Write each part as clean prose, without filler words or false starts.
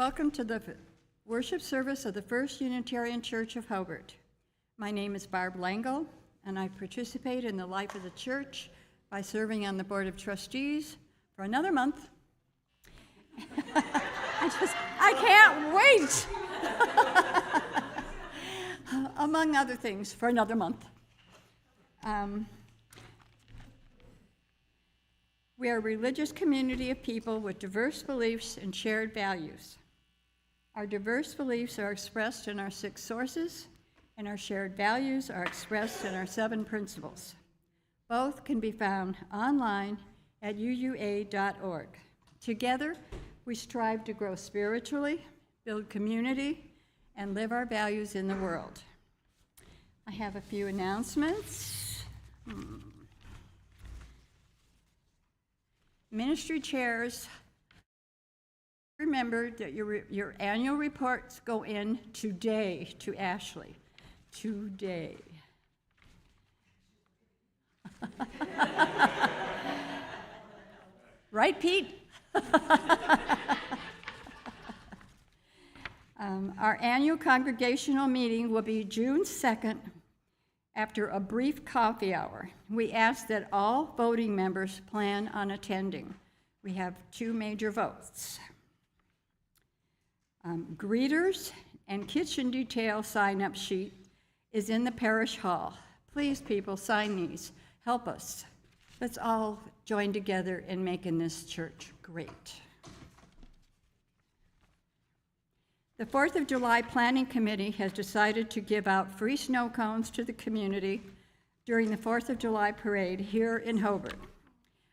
Welcome to the worship service of the First Unitarian Church of Hobart. My name is Barb Langle, and I participate in the life of the church by serving on the Board of Trustees for another month. I can't wait! Among other things, for another month. We are a religious community of people with diverse beliefs and shared values. Our diverse beliefs are expressed in our 6 sources, and our shared values are expressed in our 7 principles. Both can be found online at uua.org. Together, we strive to grow spiritually, build community, and live our values in the world. I have a few announcements. Ministry chairs, remember that your annual reports go in today to Ashley. Today. Right, Pete? Our annual congregational meeting will be June 2nd after a brief coffee hour. We ask that all voting members plan on attending. We have 2 major votes. Greeters and kitchen detail sign-up sheet is in the parish hall. Please, people, sign these. Help us. Let's all join together in making this church great. The 4th of July Planning Committee has decided to give out free snow cones to the community during the 4th of July parade here in Hobart.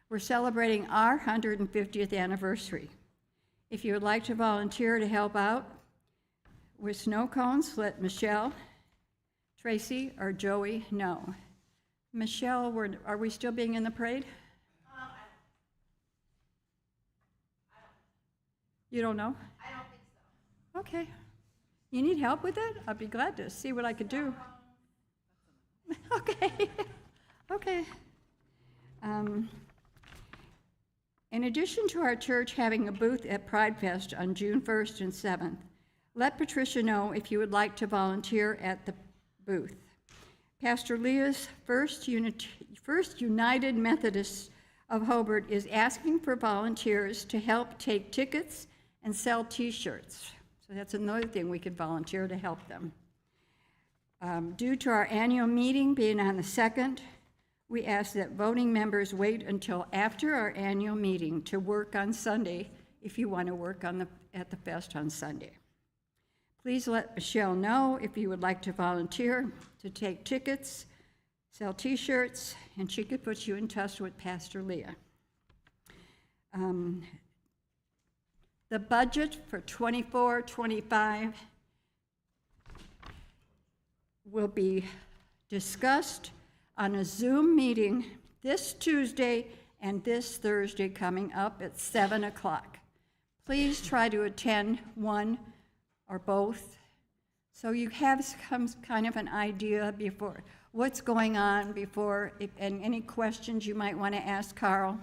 We're celebrating our 150th anniversary. If you would like to volunteer to help out with snow cones, let Michelle, Tracy, or Joey know. Michelle, are we still being in the parade? You don't know? I don't think so. Okay. You need help with it? I'd be glad to see what I could do. Okay. Okay. In addition to our church having a booth at Pride Fest on June 1st and 7th, let Patricia know if you would like to volunteer at the booth. Pastor Leah's First United Methodist of Hobart is asking for volunteers to help take tickets and sell t-shirts. So that's another thing we could volunteer to help them. Due to our annual meeting being on the 2nd, we ask that voting members wait until after our annual meeting to work on Sunday if you want to work at the fest on Sunday. Please let Michelle know if you would like to volunteer to take tickets, sell t-shirts, and she could put you in touch with Pastor Leah. The budget for 24-25 will be discussed on a Zoom meeting this Tuesday and this Thursday coming up at 7 o'clock. Please try to attend one or both so you have some kind of an idea before what's going on before, and any questions you might want to ask Carl.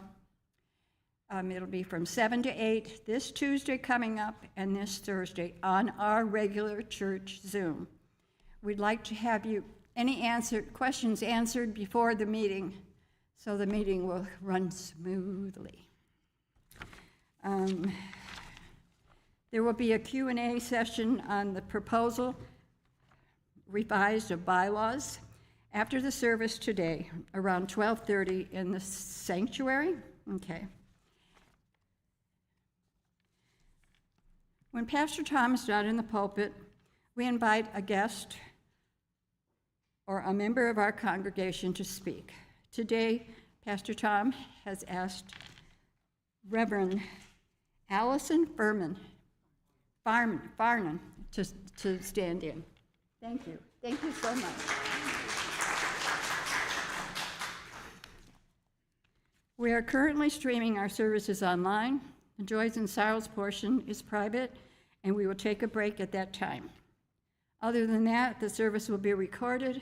It'll be from 7 to 8 this Tuesday coming up and this Thursday on our regular church Zoom. We'd like to have you questions answered before the meeting, so the meeting will run smoothly. There will be a Q&A session on the proposal revised of bylaws after the service today, around 12:30 in the sanctuary. Okay. When Pastor Tom is not in the pulpit, we invite a guest or a member of our congregation to speak. Today, Pastor Tom has asked Reverend Allison Farnum to stand in. Thank you. Thank you so much. We are currently streaming our services online. The Joys and Sorrows portion is private, and we will take a break at that time. Other than that, the service will be recorded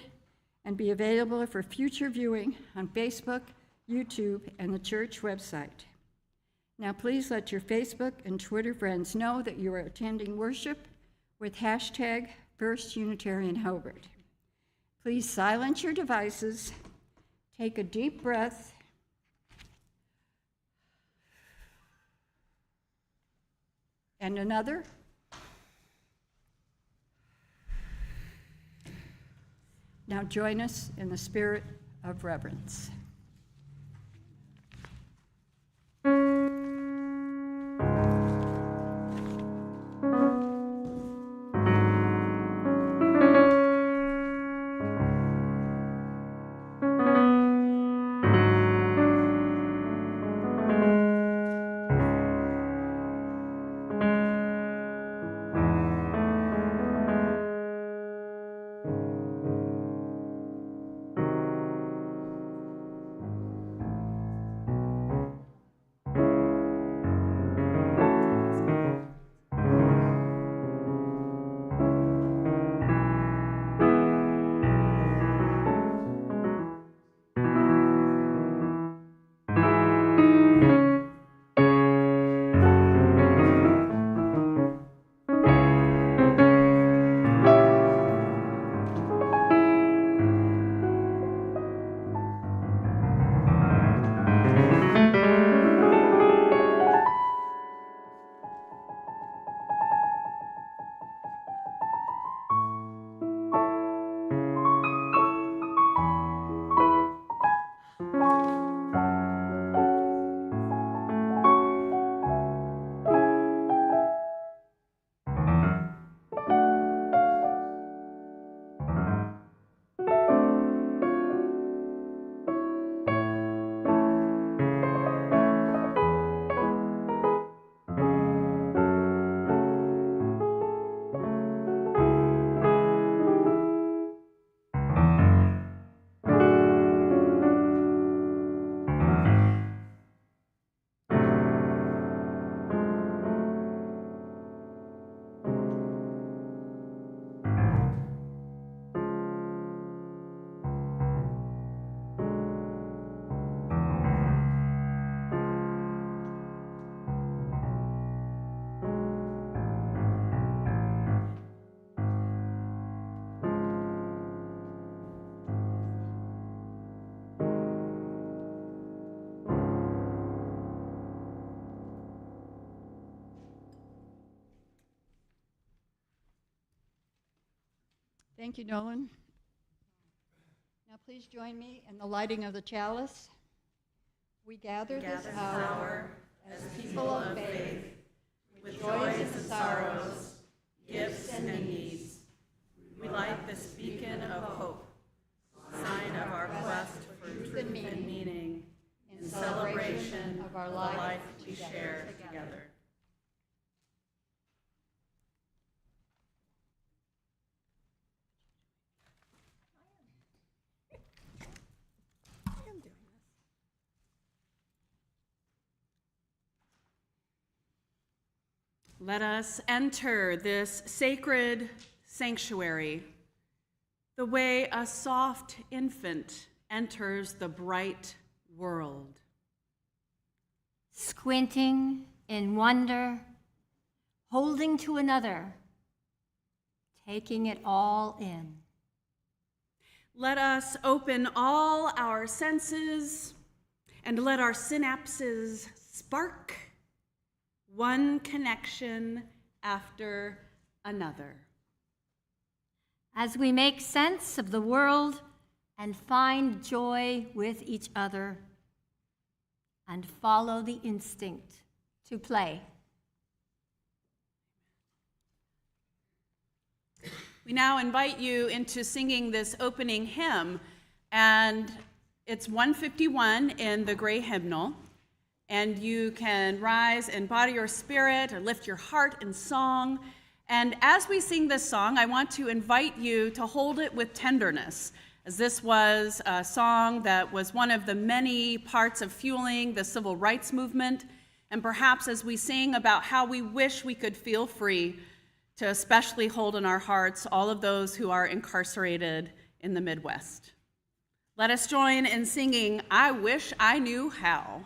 and be available for future viewing on Facebook, YouTube, and the church website. Now please let your Facebook and Twitter friends know that you are attending worship with hashtag First Unitarian Hobart. Please silence your devices, take a deep breath, and another. Now join us in the spirit of reverence. Thank you, Nolan. Now please join me in the lighting of the chalice. We gather this hour as people of faith, with joys and sorrows, gifts and needs. We light this beacon of hope, sign of our quest for truth and meaning, in celebration of our life we share together. Let us enter this sacred sanctuary the way a soft infant enters the bright world. Squinting in wonder, holding to another, taking it all in. Let us open all our senses and let our synapses spark, one connection after another. As we make sense of the world and find joy with each other and follow the instinct to play. We now invite you into singing this opening hymn, and it's 151 in the gray hymnal. And you can rise and body your spirit or lift your heart in song. And as we sing this song, I want to invite you to hold it with tenderness, as this was a song that was one of the many parts of fueling the civil rights movement. And perhaps as we sing about how we wish we could feel free, to especially hold in our hearts all of those who are incarcerated in the Midwest. Let us join in singing, "I Wish I Knew How."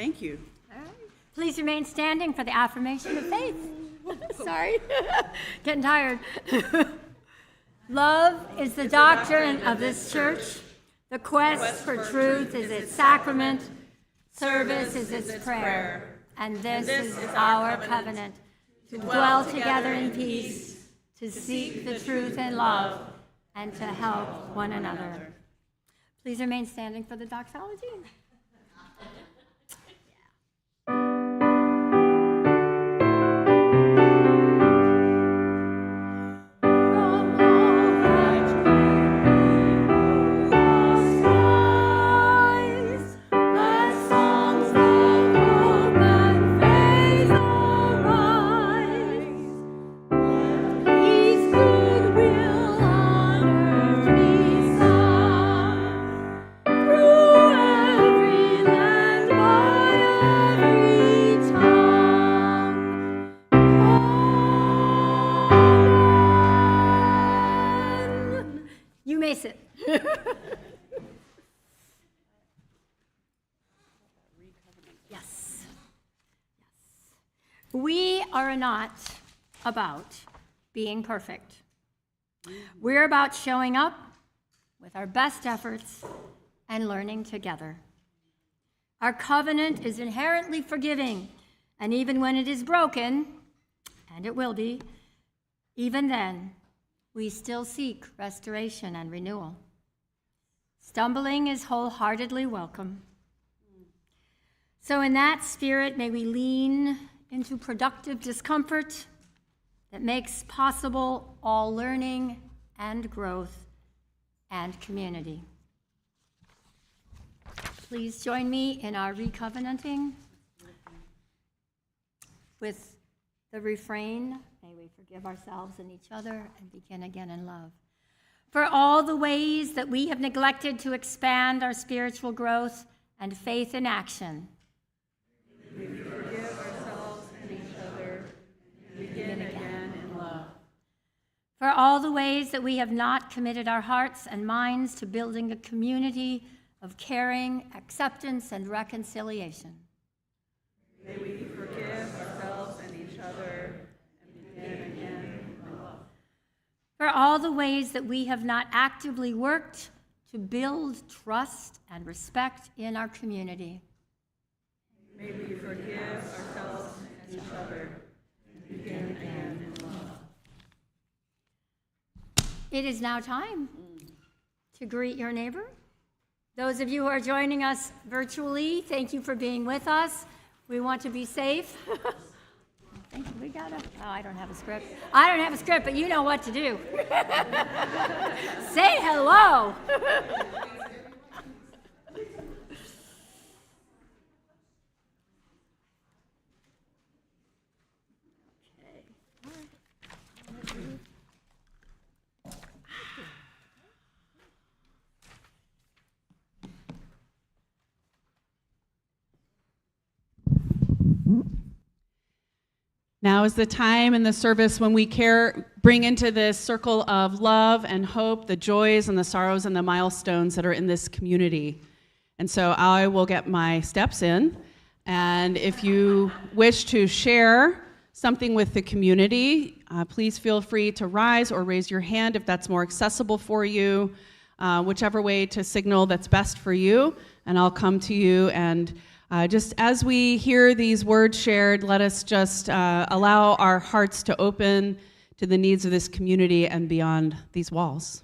Thank you. All right. Please remain standing for the affirmation of faith. Sorry, getting tired. Love is the doctrine of this church. The quest for truth is its sacrament. Service is its prayer. And this is our covenant, to dwell together in peace, to seek the truth in love, and to help one another. Please remain standing for the doxology. You may sit. Yes. We are not about being perfect. We're about showing up with our best efforts and learning together. Our covenant is inherently forgiving, and even when it is broken, and it will be, even then, we still seek restoration and renewal. Stumbling is wholeheartedly welcome. So in that spirit, may we lean into productive discomfort that makes possible all learning and growth and community. Please join me in our recovenanting with the refrain, may we forgive ourselves and each other and begin again in love. For all the ways that we have neglected to expand our spiritual growth and faith in action, May we forgive ourselves and each other and begin again in love. for all the ways that we have not committed our hearts and minds to building a community of caring, acceptance, and reconciliation. May we forgive ourselves and each other and begin again in love. For all the ways that we have not actively worked to build trust and respect in our community. May we forgive ourselves and each other and begin again in love. It is now time to greet your neighbor. Those of you who are joining us virtually, thank you for being with us. We want to be safe. Thank you. We got it. Oh, I don't have a script. I don't have a script, but you know what to do. Say hello. Now is the time in the service when we bring into this circle of love and hope the joys and the sorrows and the milestones that are in this community. And so I will get my steps in. And if you wish to share something with the community, please feel free to rise or raise your hand if that's more accessible for you, whichever way to signal that's best for you. And I'll come to you, and just as we hear these words shared, let us just allow our hearts to open to the needs of this community and beyond these walls.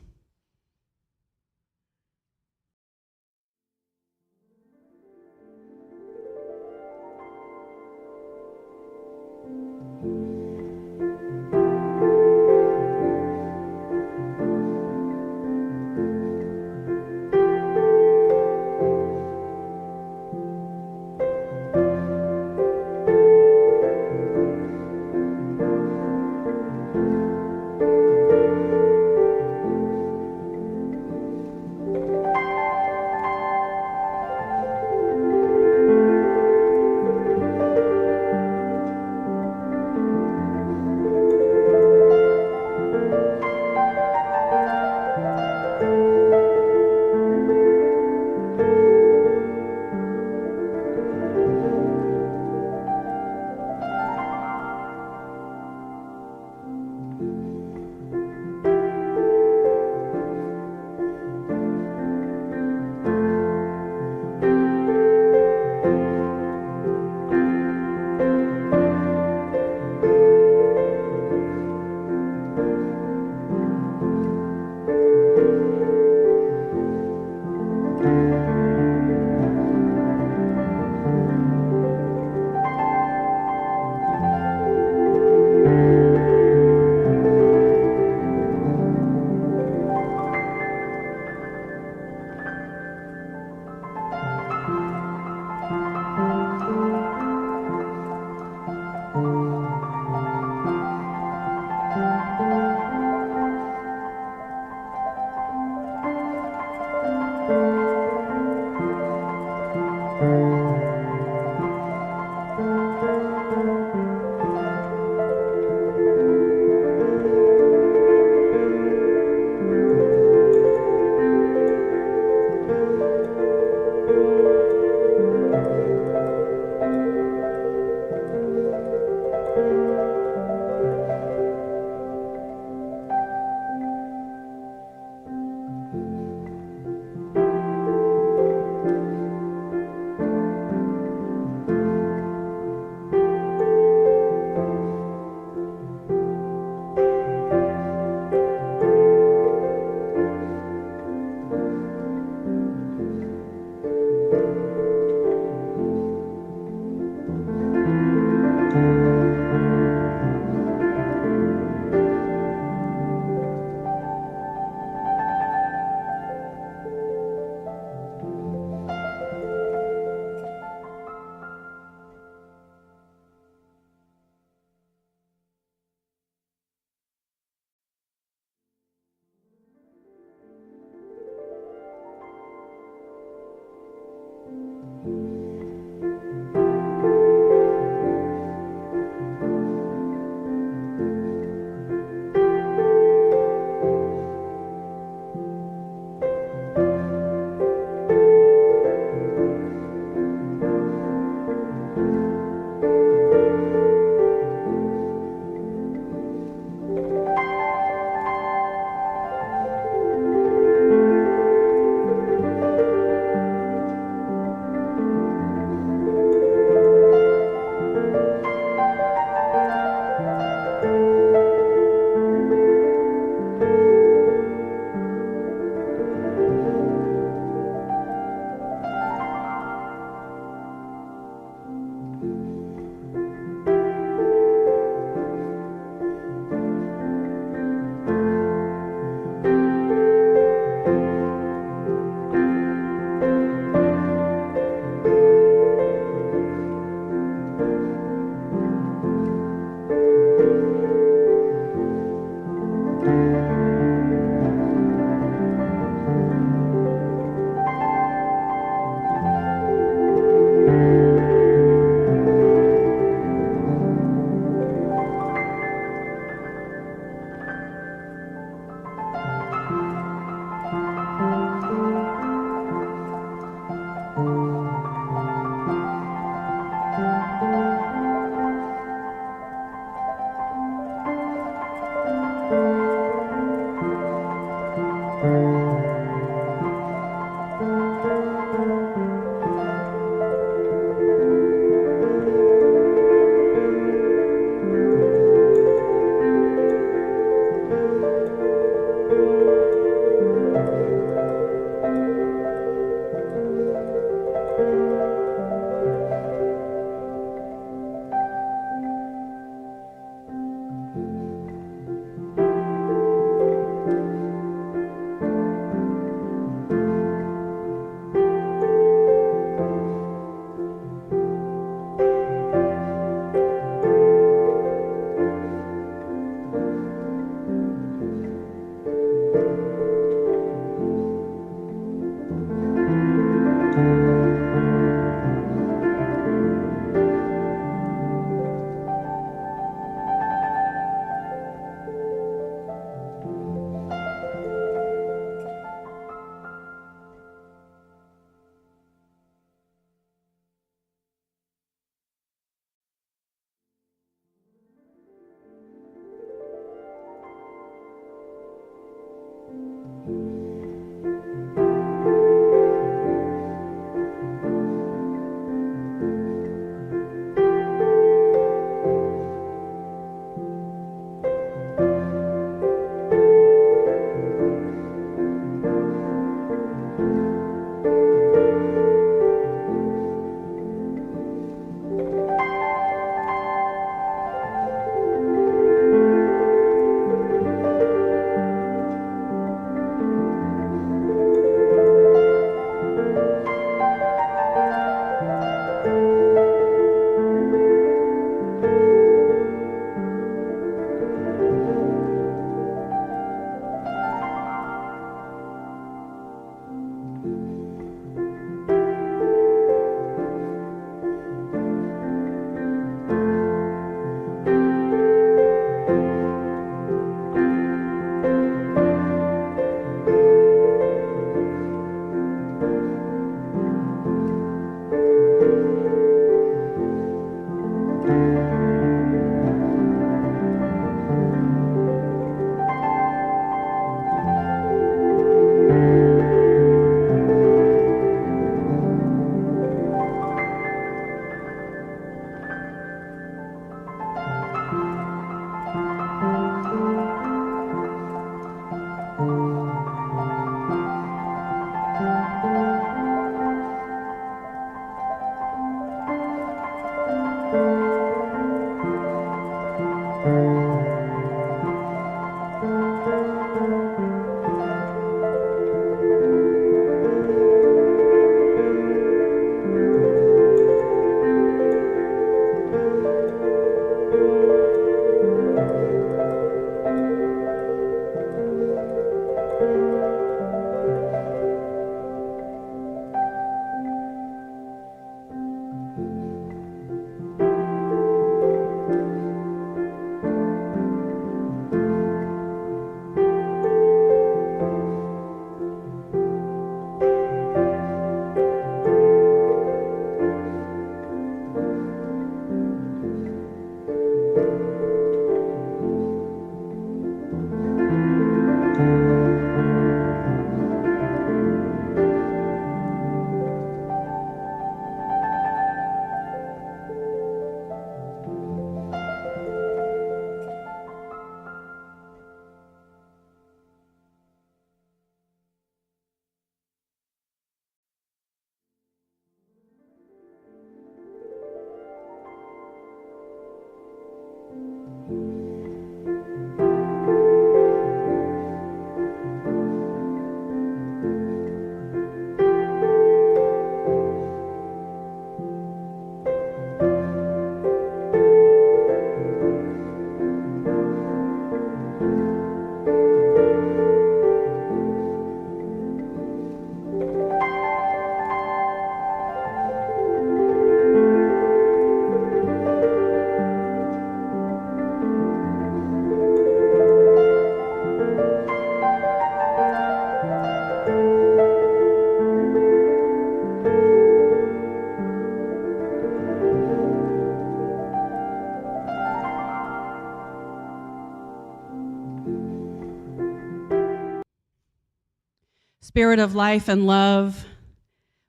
Spirit of life and love,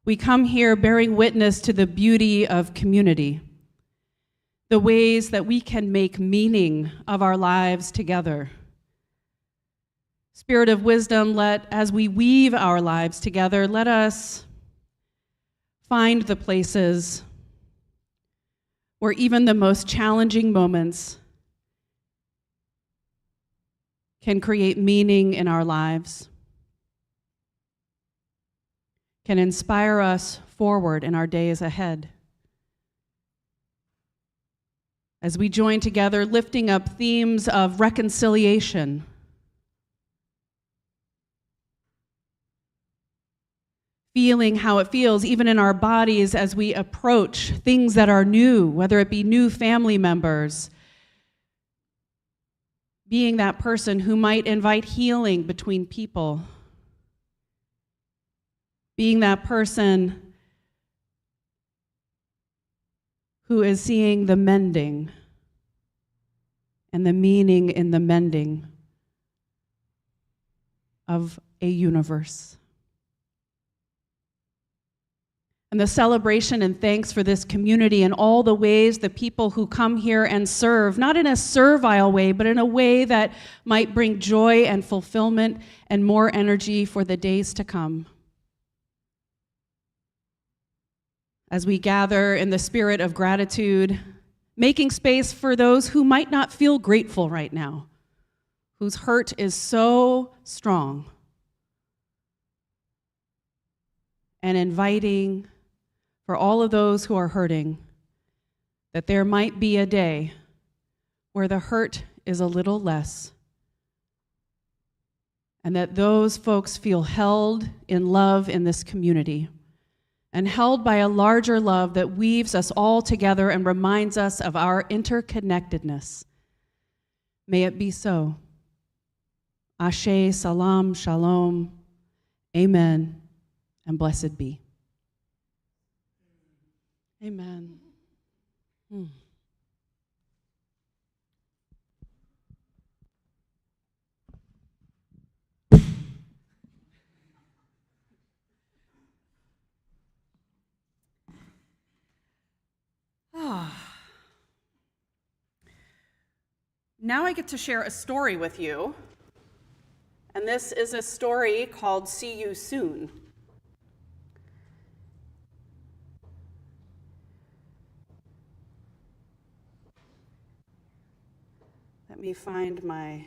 we come here bearing witness to the beauty of community, the ways that we can make meaning of our lives together. Spirit of wisdom, as we weave our lives together, let us find the places where even the most challenging moments can create meaning in our lives, can inspire us forward in our days ahead. As we join together, lifting up themes of reconciliation, feeling how it feels even in our bodies as we approach things that are new, whether it be new family members, being that person who might invite healing between people, being that person who is seeing the mending and the meaning in the mending of a universe. And the celebration and thanks for this community and all the ways the people who come here and serve, not in a servile way, but in a way that might bring joy and fulfillment and more energy for the days to come. As we gather in the spirit of gratitude, making space for those who might not feel grateful right now, whose hurt is so strong, and inviting for all of those who are hurting, that there might be a day where the hurt is a little less, and that those folks feel held in love in this community, and held by a larger love that weaves us all together and reminds us of our interconnectedness. May it be so. Ashe, salam, shalom, amen, and blessed be. Amen. Now I get to share a story with you, and this is a story called See You Soon. Let me find my...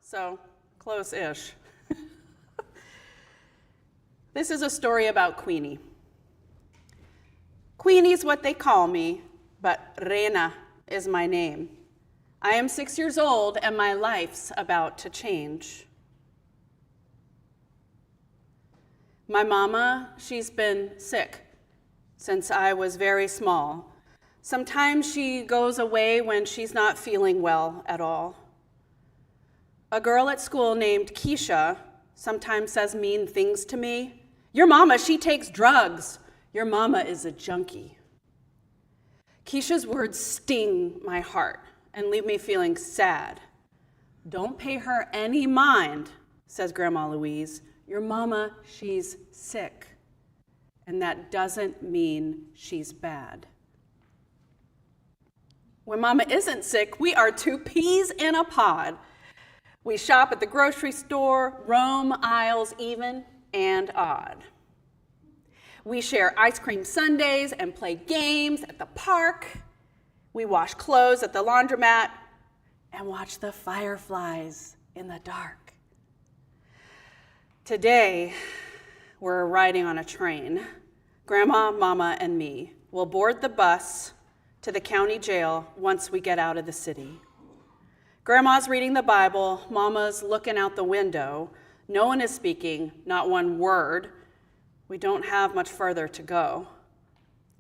So close-ish. This is a story about Queenie. Queenie's what they call me, but Reina is my name. I am 6 years old and my life's about to change. My mama, she's been sick since I was very small. Sometimes she goes away when she's not feeling well at all. A girl at school named Keisha sometimes says mean things to me. Your mama, she takes drugs. Your mama is a junkie. Keisha's words sting my heart and leave me feeling sad. Don't pay her any mind, says Grandma Louise. Your mama, she's sick. And that doesn't mean she's bad. When mama isn't sick, we are two peas in a pod. We shop at the grocery store, roam aisles even and odd. We share ice cream sundaes and play games at the park. We wash clothes at the laundromat and watch the fireflies in the dark. Today, we're riding on a train. Grandma, Mama, and me will board the bus to the county jail once we get out of the city. Grandma's reading the Bible, Mama's looking out the window. No one is speaking, not one word. We don't have much further to go.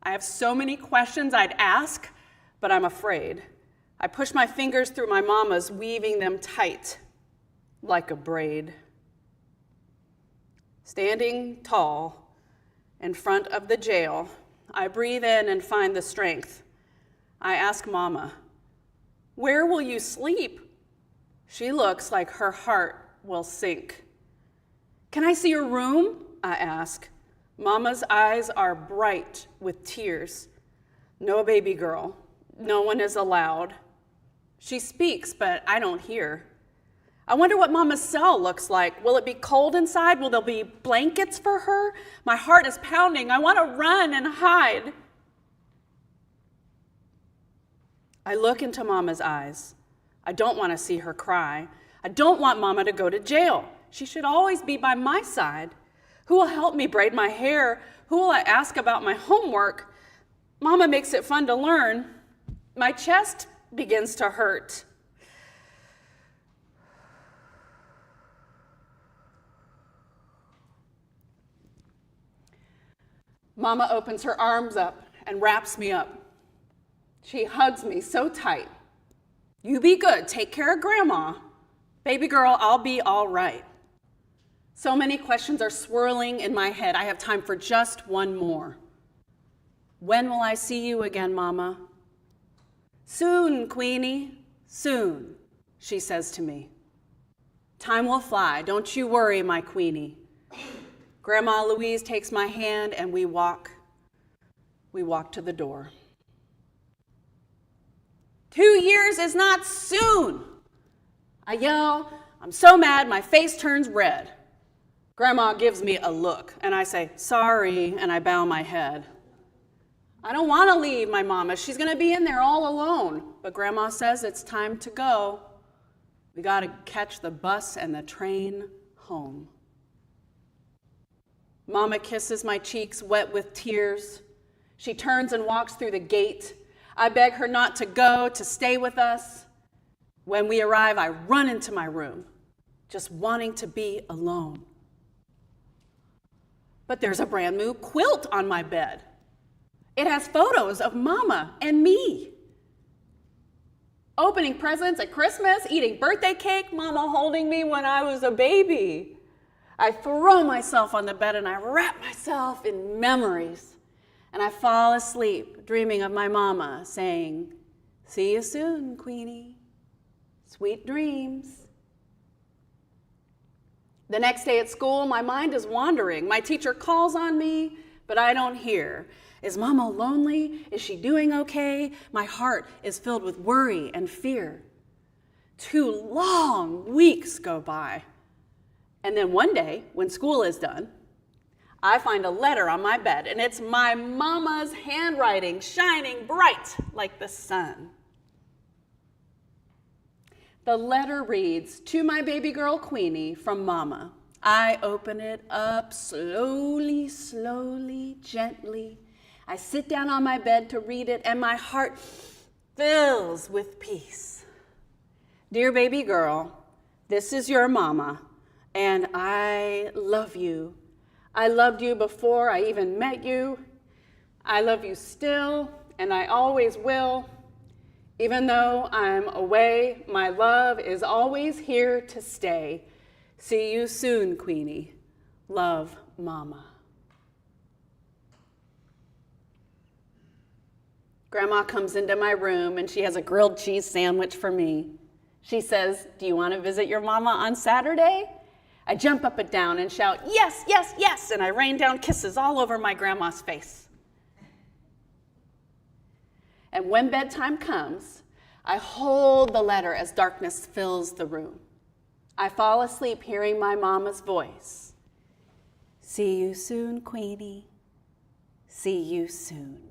I have so many questions I'd ask, but I'm afraid. I push my fingers through my mama's, weaving them tight like a braid. Standing tall in front of the jail, I breathe in and find the strength. I ask Mama, "Where will you sleep?" She looks like her heart will sink. "Can I see your room?" I ask. Mama's eyes are bright with tears. "No, baby girl, no one is allowed." She speaks, but I don't hear. I wonder what Mama's cell looks like. Will it be cold inside? Will there be blankets for her? My heart is pounding. I want to run and hide. I look into Mama's eyes. I don't want to see her cry. I don't want Mama to go to jail. She should always be by my side. Who will help me braid my hair? Who will I ask about my homework? Mama makes it fun to learn. My chest begins to hurt. Mama opens her arms up and wraps me up. She hugs me so tight. "You be good, take care of Grandma. Baby girl, I'll be all right." So many questions are swirling in my head. I have time for just one more. "When will I see you again, Mama?" "Soon, Queenie, soon," she says to me. "Time will fly, don't you worry, my Queenie." Grandma Louise takes my hand and we walk to the door. 2 years is not soon. I yell, I'm so mad my face turns red. Grandma gives me a look and I say, "Sorry," and I bow my head. I don't want to leave my mama. She's going to be in there all alone. But Grandma says it's time to go. We got to catch the bus and the train home. Mama kisses my cheeks wet with tears. She turns and walks through the gate. I beg her not to go, to stay with us. When we arrive, I run into my room, just wanting to be alone. But there's a brand new quilt on my bed. It has photos of Mama and me. Opening presents at Christmas, eating birthday cake, Mama holding me when I was a baby. I throw myself on the bed and I wrap myself in memories. And I fall asleep, dreaming of my Mama saying, "See you soon, Queenie. Sweet dreams." The next day at school, my mind is wandering. My teacher calls on me, but I don't hear. Is Mama lonely? Is she doing okay? My heart is filled with worry and fear. 2 long weeks go by. And then one day, when school is done, I find a letter on my bed, and it's my Mama's handwriting, shining bright like the sun. The letter reads, "To my baby girl Queenie from Mama." I open it up slowly, slowly, gently. I sit down on my bed to read it, and my heart fills with peace. "Dear baby girl, this is your Mama, and I love you. I loved you before I even met you. I love you still, and I always will. Even though I'm away, my love is always here to stay. See you soon, Queenie. Love, Mama." Grandma comes into my room and she has a grilled cheese sandwich for me. She says, "Do you want to visit your Mama on Saturday?" I jump up and down and shout, "Yes, yes, yes," and I rain down kisses all over my grandma's face. And when bedtime comes, I hold the letter as darkness fills the room. I fall asleep hearing my Mama's voice. "See you soon, Queenie. See you soon."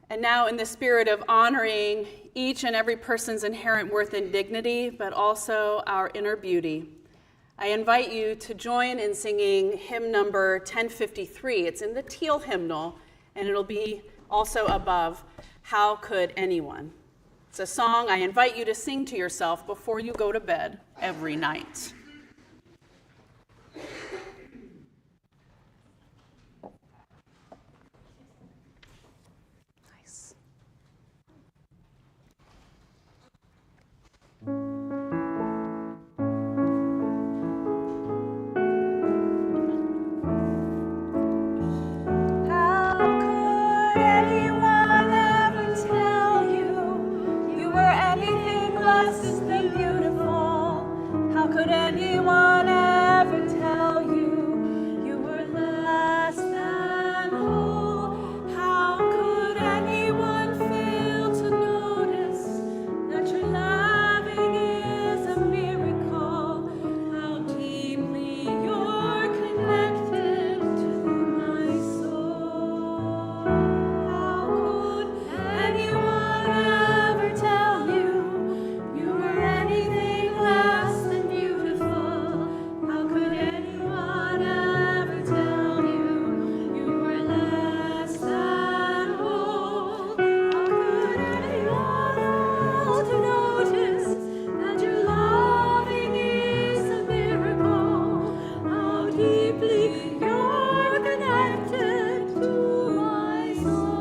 And now, in the spirit of honoring each and every person's inherent worth and dignity, but also our inner beauty, I invite you to join in singing hymn number 1053. It's in the teal hymnal, and it'll be also above, How Could Anyone? It's a song I invite you to sing to yourself before you go to bed every night. Nice. Could anyone ever tell you you were less than whole? How could anyone fail to notice that your loving is a miracle? How deeply you're connected to my soul. How could anyone ever tell you you were anything less than beautiful? How could anyone ever tell you you were less than whole? How could anyone fail to notice that your loving is a miracle? How deeply you're connected to my soul.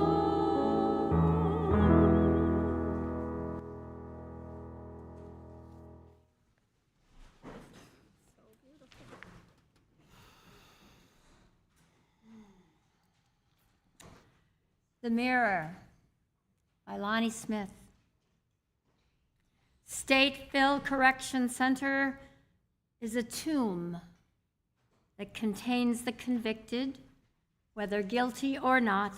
The Mirror by Lonnie Smith. Stateville Correction Center is a tomb that contains the convicted, whether guilty or not,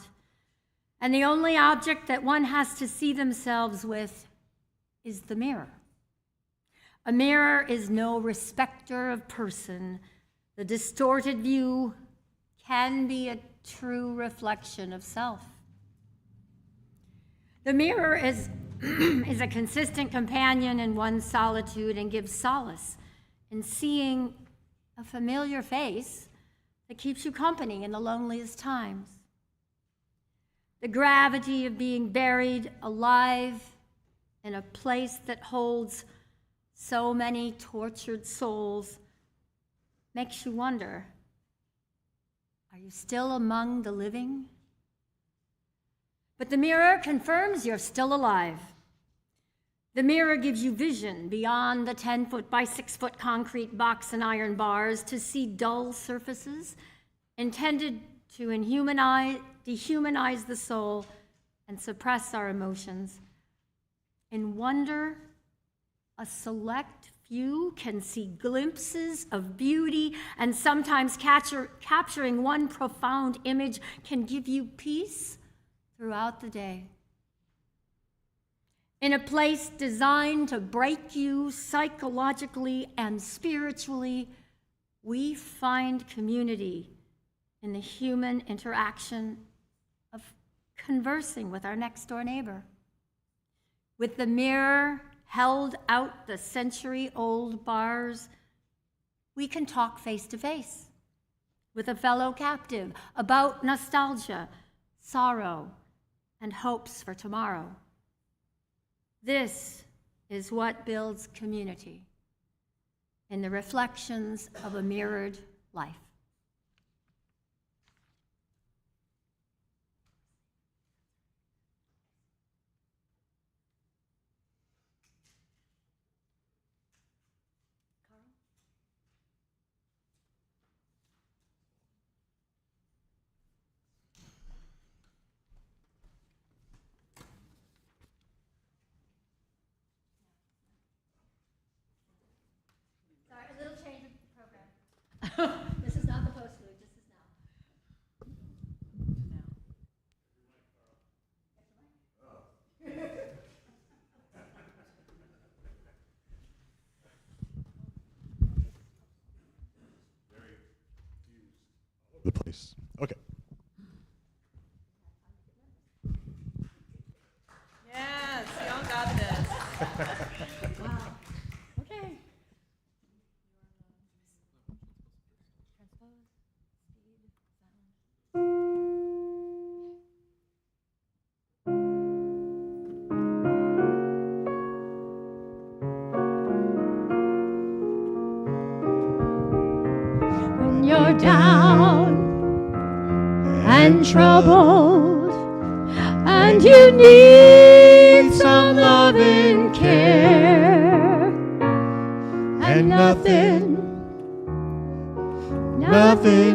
and the only object that one has to see themselves with is the mirror. A mirror is no respecter of person. The distorted view can be a true reflection of self. The mirror is, is a consistent companion in one's solitude and gives solace in seeing a familiar face that keeps you company in the loneliest times. The gravity of being buried alive in a place that holds so many tortured souls makes you wonder, are you still among the living? But the mirror confirms you're still alive. The mirror gives you vision beyond the 10-foot by 6-foot concrete box and iron bars to see dull surfaces intended to dehumanize the soul and suppress our emotions. In wonder, a select few can see glimpses of beauty, and sometimes capturing one profound image can give you peace throughout the day. In a place designed to break you psychologically and spiritually, we find community in the human interaction of conversing with our next-door neighbor. With the mirror held out the century-old bars, we can talk face to face with a fellow captive about nostalgia, sorrow, and hopes for tomorrow. This is what builds community in the reflections of a mirrored life. Sorry, a little change of program. This is not the postlude, this is now. The place. Okay. Yes, y'all got this. Wow. Okay. and troubled, and you need some love and care, and nothing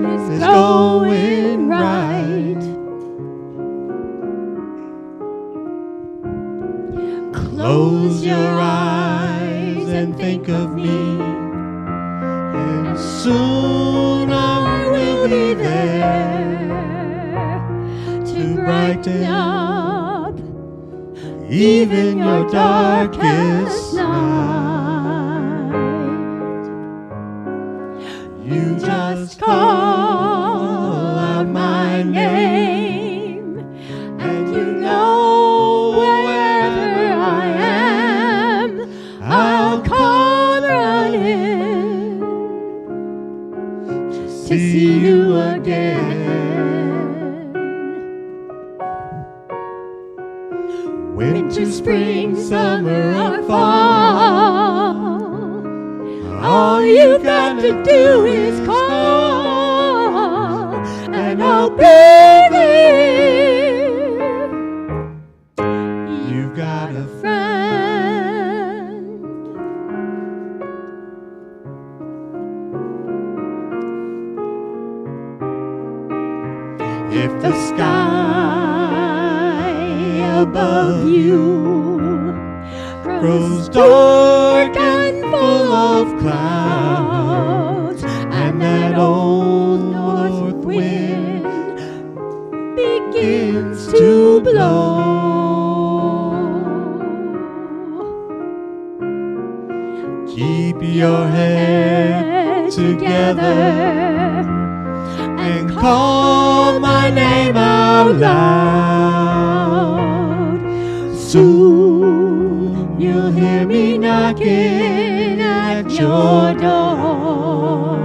is going right. Close your eyes and think of me, and soon I will be there to brighten up even your darkest night. You just call out my name, and you know wherever I am, I'll come running to see you again. Winter, spring, summer, or fall, all you've got to do is call, and I'll be there. You've got a friend. If the sky above you grows dark and full of clouds, and that old north wind begins to blow, keep your head together and call my name out loud. Soon you'll hear me knocking at your door.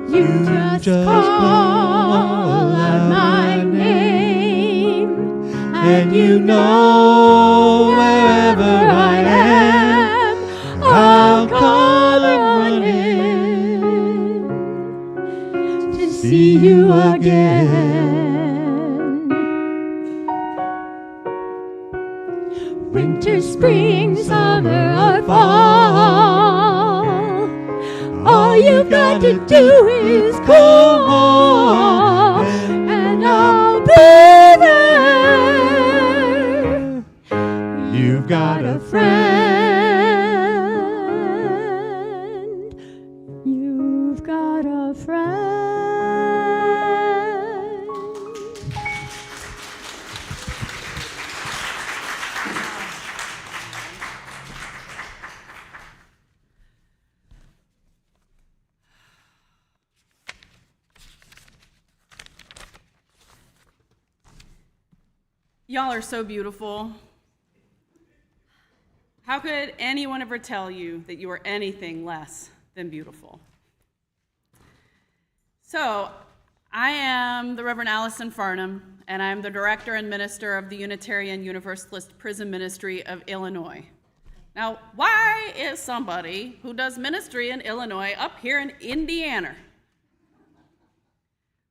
You just call out my name, and you know wherever I am, I'll come running to see you again. Winter, spring, summer, or fall, all you've got to do is call, and I'll be there. You've got a friend. You've got a friend. Y'all are so beautiful. How could anyone ever tell you that you are anything less than beautiful? So, I am the Reverend Allison Farnum, and I'm the director and minister of the Unitarian Universalist Prison Ministry of Illinois. Now, why is somebody who does ministry in Illinois up here in Indiana?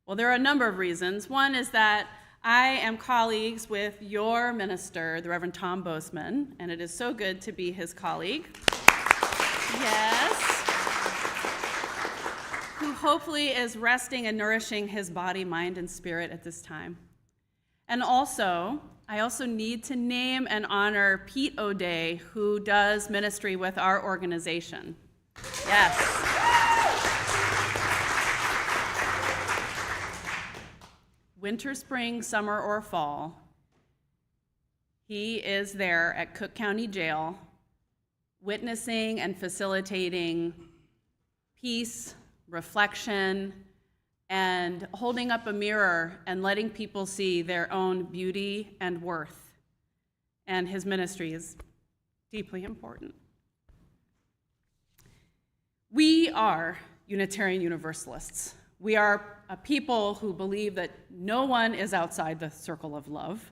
Well, there are a number of reasons. One is that I am colleagues with your minister, the Reverend Tom Boseman, and it is so good to be his colleague. Yes. Who hopefully is resting and nourishing his body, mind, and spirit at this time. And also, I also need to name and honor Pete O'Day, who does ministry with our organization. Yes. Winter, spring, summer, or fall, he is there at Cook County Jail, witnessing and facilitating peace, reflection, and holding up a mirror and letting people see their own beauty and worth. And his ministry is deeply important. We are Unitarian Universalists. We are a people who believe that no one is outside the circle of love.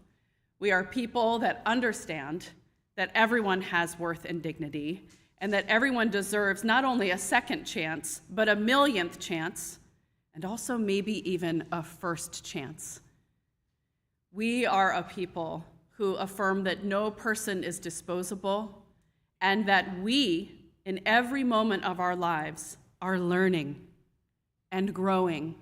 We are people that understand that everyone has worth and dignity, and that everyone deserves not only a second chance, but a millionth chance and also maybe even a first chance. We are a people who affirm that no person is disposable and that we, in every moment of our lives, are learning and growing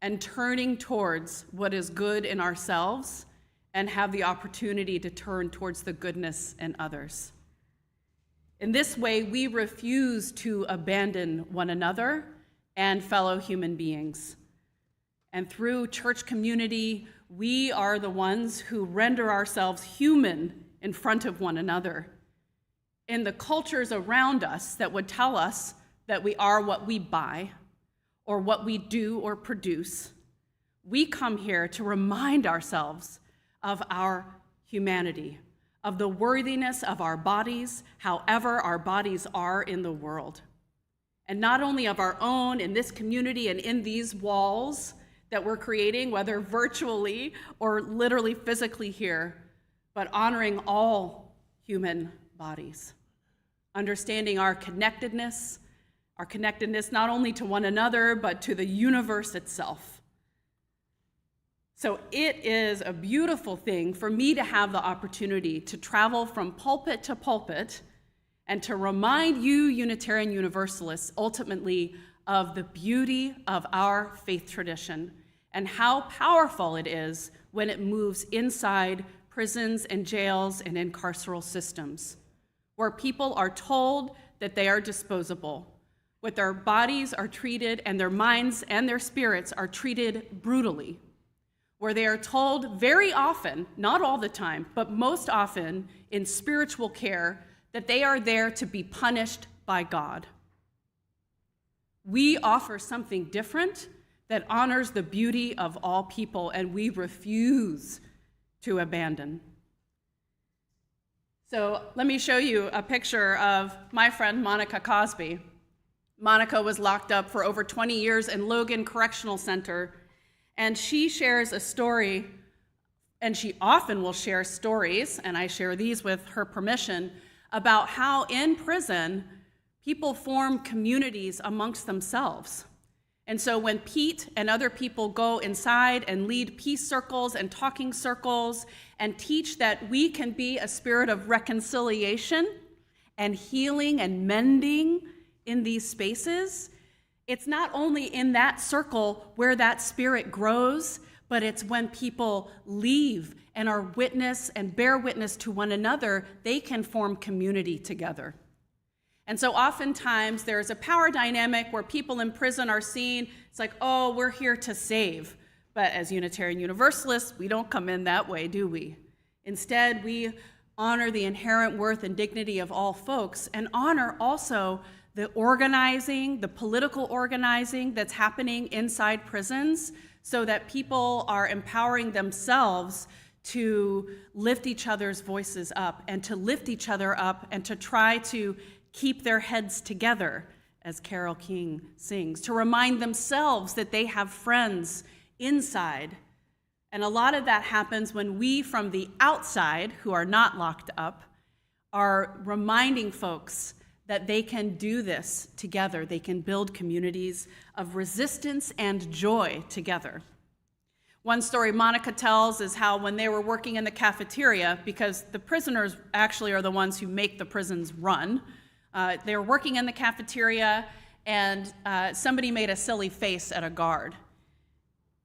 and turning towards what is good in ourselves and have the opportunity to turn towards the goodness in others. In this way, we refuse to abandon one another and fellow human beings. And through church community, we are the ones who render ourselves human in front of one another. In the cultures around us that would tell us that we are what we buy or what we do or produce, we come here to remind ourselves of our humanity, of the worthiness of our bodies, however our bodies are in the world. And not only of our own in this community and in these walls that we're creating, whether virtually or literally physically here, but honoring all human bodies. Understanding our connectedness not only to one another, but to the universe itself. So it is a beautiful thing for me to have the opportunity to travel from pulpit to pulpit and to remind you Unitarian Universalists ultimately of the beauty of our faith tradition and how powerful it is when it moves inside prisons and jails and in carceral systems, where people are told that they are disposable, where their bodies are treated and their minds and their spirits are treated brutally, where they are told very often, not all the time, but most often in spiritual care, that they are there to be punished by God. We offer something different that honors the beauty of all people, and we refuse to abandon. So let me show you a picture of my friend Monica Cosby. Monica was locked up for over 20 years in Logan Correctional Center, and she shares a story, and she often will share stories, and I share these with her permission, about how in prison people form communities amongst themselves. And so when Pete and other people go inside and lead peace circles and talking circles and teach that we can be a spirit of reconciliation and healing and mending in these spaces, it's not only in that circle where that spirit grows, but it's when people leave and are witness and bear witness to one another, they can form community together. And so oftentimes there's a power dynamic where people in prison are seen, it's like, oh, we're here to save. But as Unitarian Universalists, we don't come in that way, do we? Instead, we honor the inherent worth and dignity of all folks and honor also the organizing, the political organizing that's happening inside prisons so that people are empowering themselves to lift each other's voices up and to lift each other up and to try to keep their heads together, as Carole King sings, to remind themselves that they have friends inside. And a lot of that happens when we from the outside, who are not locked up, are reminding folks that they can do this together. They can build communities of resistance and joy together. One story Monica tells is how when they were working in the cafeteria, because the prisoners actually are the ones who make the prisons run, they were working in the cafeteria and somebody made a silly face at a guard.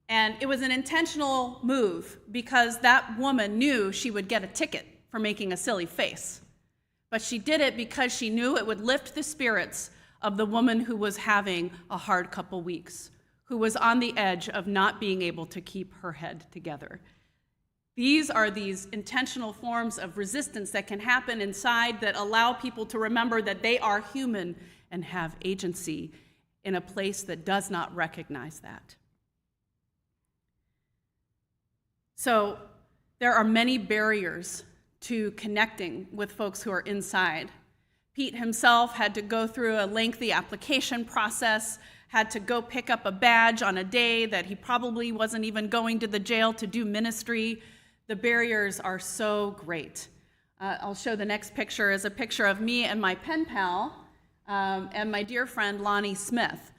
And it was an intentional move because that woman knew she would get a ticket for making a silly face. But she did it because she knew it would lift the spirits of the woman who was having a hard couple weeks, who was on the edge of not being able to keep her head together. These are these intentional forms of resistance that can happen inside that allow people to remember that they are human and have agency in a place that does not recognize that. So there are many barriers to connecting with folks who are inside. Pete himself had to go through a lengthy application process, had to go pick up a badge on a day that he probably wasn't even going to the jail to do ministry. The barriers are so great. I'll show the next picture is a picture of me and my pen pal and my dear friend Lonnie Smith.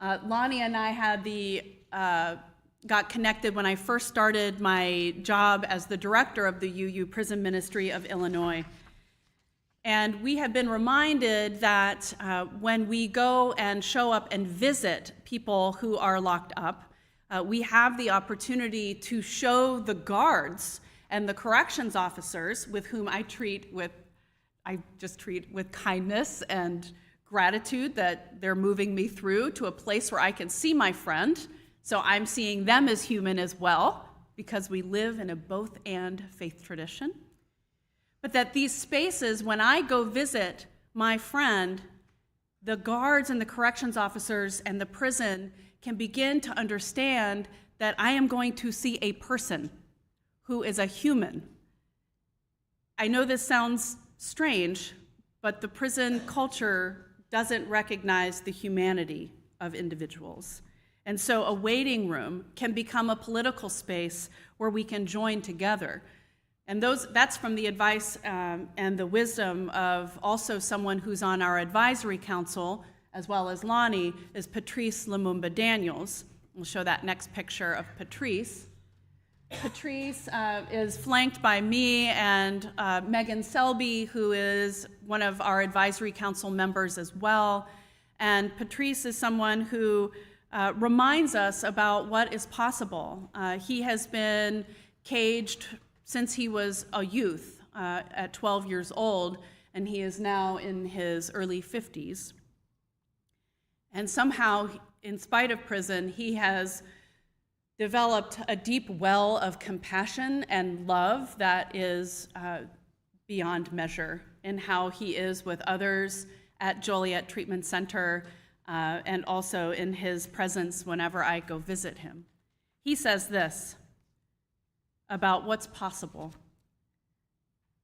Lonnie and I had got connected when I first started my job as the director of the UU Prison Ministry of Illinois. And we have been reminded that when we go and show up and visit people who are locked up, we have the opportunity to show the guards and the corrections officers with whom I just treat with kindness and gratitude that they're moving me through to a place where I can see my friend. So I'm seeing them as human as well, because we live in a both and faith tradition. But that these spaces, when I go visit my friend, the guards and the corrections officers and the prison can begin to understand that I am going to see a person who is a human. I know this sounds strange, but the prison culture doesn't recognize the humanity of individuals. And so a waiting room can become a political space where we can join together. And that's from the advice and the wisdom of also someone who's on our advisory council, as well as Lonnie, is Patrice Lumumba Daniels. We'll show that next picture of Patrice. Patrice is flanked by me and Megan Selby, who is one of our advisory council members as well. And Patrice is someone who reminds us about what is possible. He has been caged since he was a youth at 12 years old, and he is now in his early 50s. And somehow, in spite of prison, he has developed a deep well of compassion and love that is beyond measure in how he is with others at Joliet Treatment Center and also in his presence whenever I go visit him. He says this about what's possible.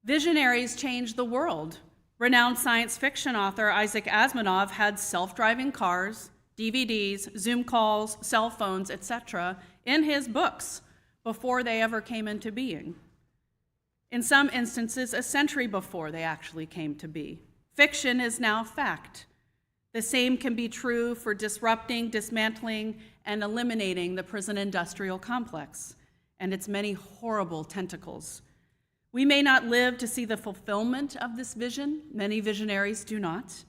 Visionaries change the world. Renowned science fiction author Isaac Asimov had self-driving cars, DVDs, Zoom calls, cell phones, etc. in his books before they ever came into being. In some instances, a century before they actually came to be. Fiction is now fact. The same can be true for disrupting, dismantling, and eliminating the prison industrial complex and its many horrible tentacles. We may not live to see the fulfillment of this vision. Many visionaries do not.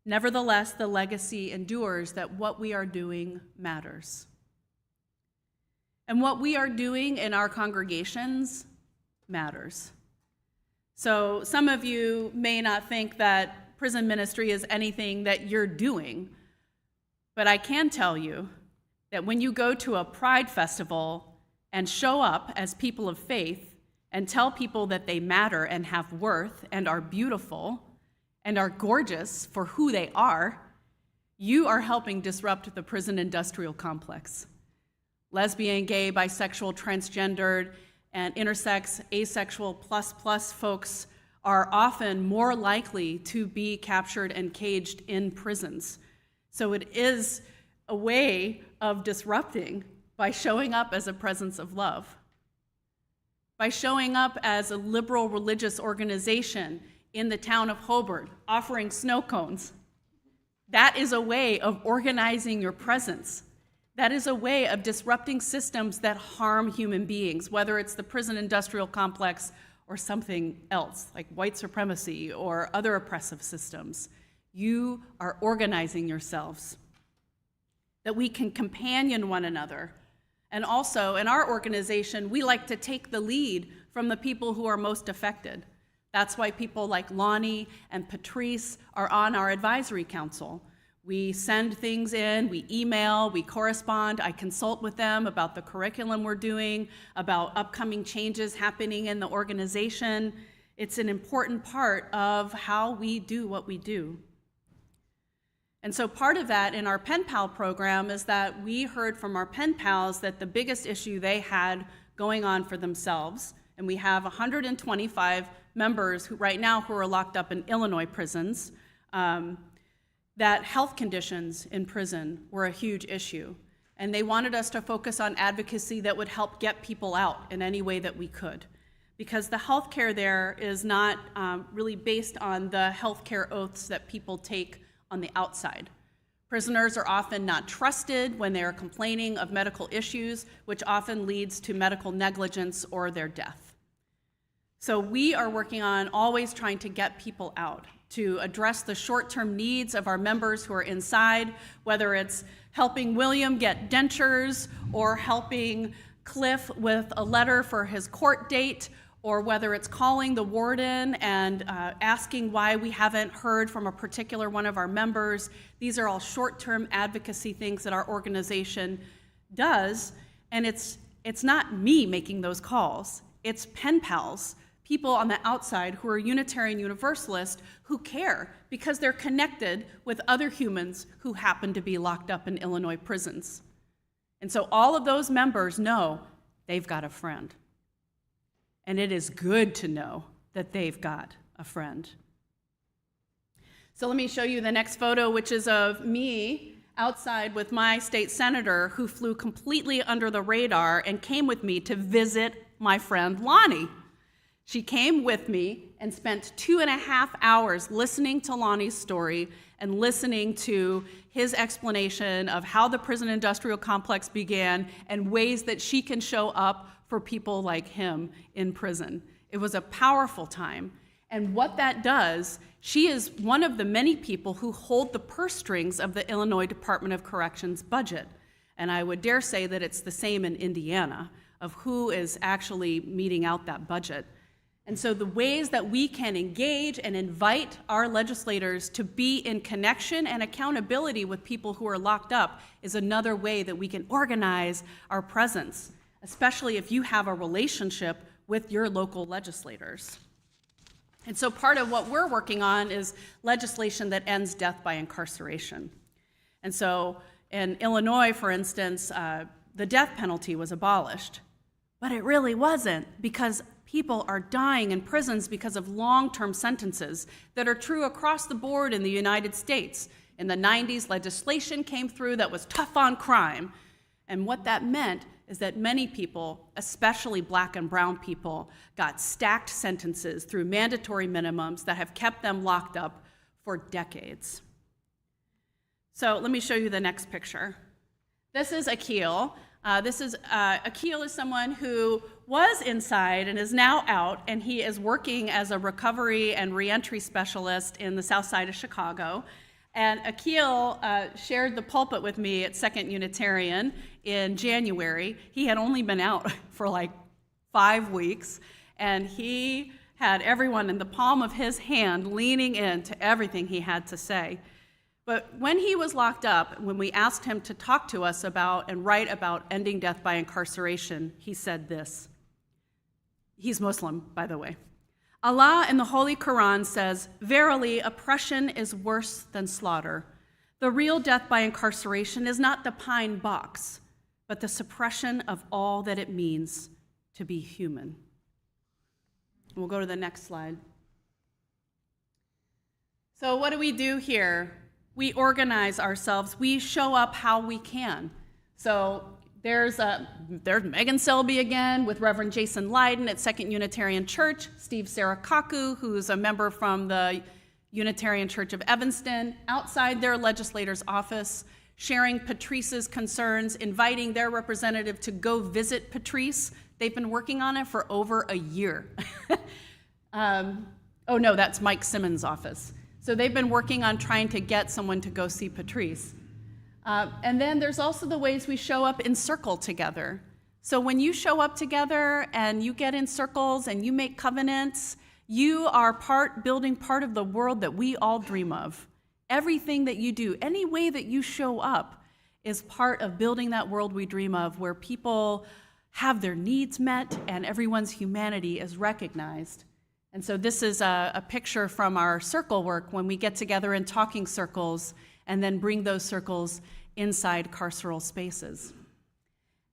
Nevertheless, the legacy endures that what we are doing matters. And what we are doing in our congregations matters. So some of you may not think that prison ministry is anything that you're doing, but I can tell you that when you go to a Pride festival and show up as people of faith and tell people that they matter and have worth and are beautiful and are gorgeous for who they are, you are helping disrupt the prison industrial complex. Lesbian, gay, bisexual, transgendered, and intersex, asexual, plus folks are often more likely to be captured and caged in prisons. So it is a way of disrupting by showing up as a presence of love, by showing up as a liberal religious organization in the town of Hobart, offering snow cones. That is a way of organizing your presence. That is a way of disrupting systems that harm human beings, whether it's the prison industrial complex or something else, like white supremacy or other oppressive systems. You are organizing yourselves, that we can companion one another. And also, in our organization, we like to take the lead from the people who are most affected. That's why people like Lonnie and Patrice are on our advisory council. We send things in, we email, we correspond, I consult with them about the curriculum we're doing, about upcoming changes happening in the organization. It's an important part of how we do what we do. And so part of that in our Pen Pal program is that we heard from our Pen Pals that the biggest issue they had going on for themselves, and we have 125 members who right now who are locked up in Illinois prisons, that health conditions in prison were a huge issue. And they wanted us to focus on advocacy that would help get people out in any way that we could. Because the healthcare there is not really based on the healthcare oaths that people take on the outside. Prisoners are often not trusted when they are complaining of medical issues, which often leads to medical negligence or their death. So we are working on always trying to get people out, to address the short-term needs of our members who are inside, whether it's helping William get dentures or helping Cliff with a letter for his court date, or whether it's calling the warden and asking why we haven't heard from a particular one of our members. These are all short-term advocacy things that our organization does, and it's not me making those calls. It's pen pals, people on the outside who are Unitarian Universalists who care because they're connected with other humans who happen to be locked up in Illinois prisons. And so all of those members know they've got a friend. And it is good to know that they've got a friend. So let me show you the next photo, which is of me outside with my state senator who flew completely under the radar and came with me to visit my friend Lonnie. She came with me and spent 2.5 hours listening to Lonnie's story and listening to his explanation of how the prison industrial complex began and ways that she can show up for people like him in prison. It was a powerful time. And what that does, she is one of the many people who hold the purse strings of the Illinois Department of Corrections budget. And I would dare say that it's the same in Indiana, of who is actually meting out that budget. And so the ways that we can engage and invite our legislators to be in connection and accountability with people who are locked up is another way that we can organize our presence, especially if you have a relationship with your local legislators. And so part of what we're working on is legislation that ends death by incarceration. And so in Illinois, for instance, the death penalty was abolished, but it really wasn't, because people are dying in prisons because of long-term sentences that are true across the board in the United States. In the 90s, legislation came through that was tough on crime, and what that meant is that many people, especially black and brown people, got stacked sentences through mandatory minimums that have kept them locked up for decades. So let me show you the next picture. This is Akil. Akil is someone who was inside and is now out, and he is working as a recovery and reentry specialist in the south side of Chicago. And Akil shared the pulpit with me at Second Unitarian in January. He had only been out for like 5 weeks, and he had everyone in the palm of his hand leaning in to everything he had to say. But when he was locked up, when we asked him to talk to us about and write about ending death by incarceration, he said this. He's Muslim, by the way. Allah in the Holy Quran says, "Verily, oppression is worse than slaughter. The real death by incarceration is not the pine box, but the suppression of all that it means to be human." We'll go to the next slide. So what do we do here? We organize ourselves. We show up how we can. So there's Megan Selby again with Reverend Jason Leiden at Second Unitarian Church, Steve Sarakaku, who's a member from the Unitarian Church of Evanston, outside their legislator's office, sharing Patrice's concerns, inviting their representative to go visit Patrice. They've been working on it for over a year. Oh no, that's Mike Simmons' office. So they've been working on trying to get someone to go see Patrice. And then there's also the ways we show up in circle together. So when you show up together and you get in circles and you make covenants, you are building part of the world that we all dream of. Everything that you do, any way that you show up, is part of building that world we dream of, where people have their needs met and everyone's humanity is recognized. And so this is a picture from our circle work when we get together in talking circles and then bring those circles inside carceral spaces.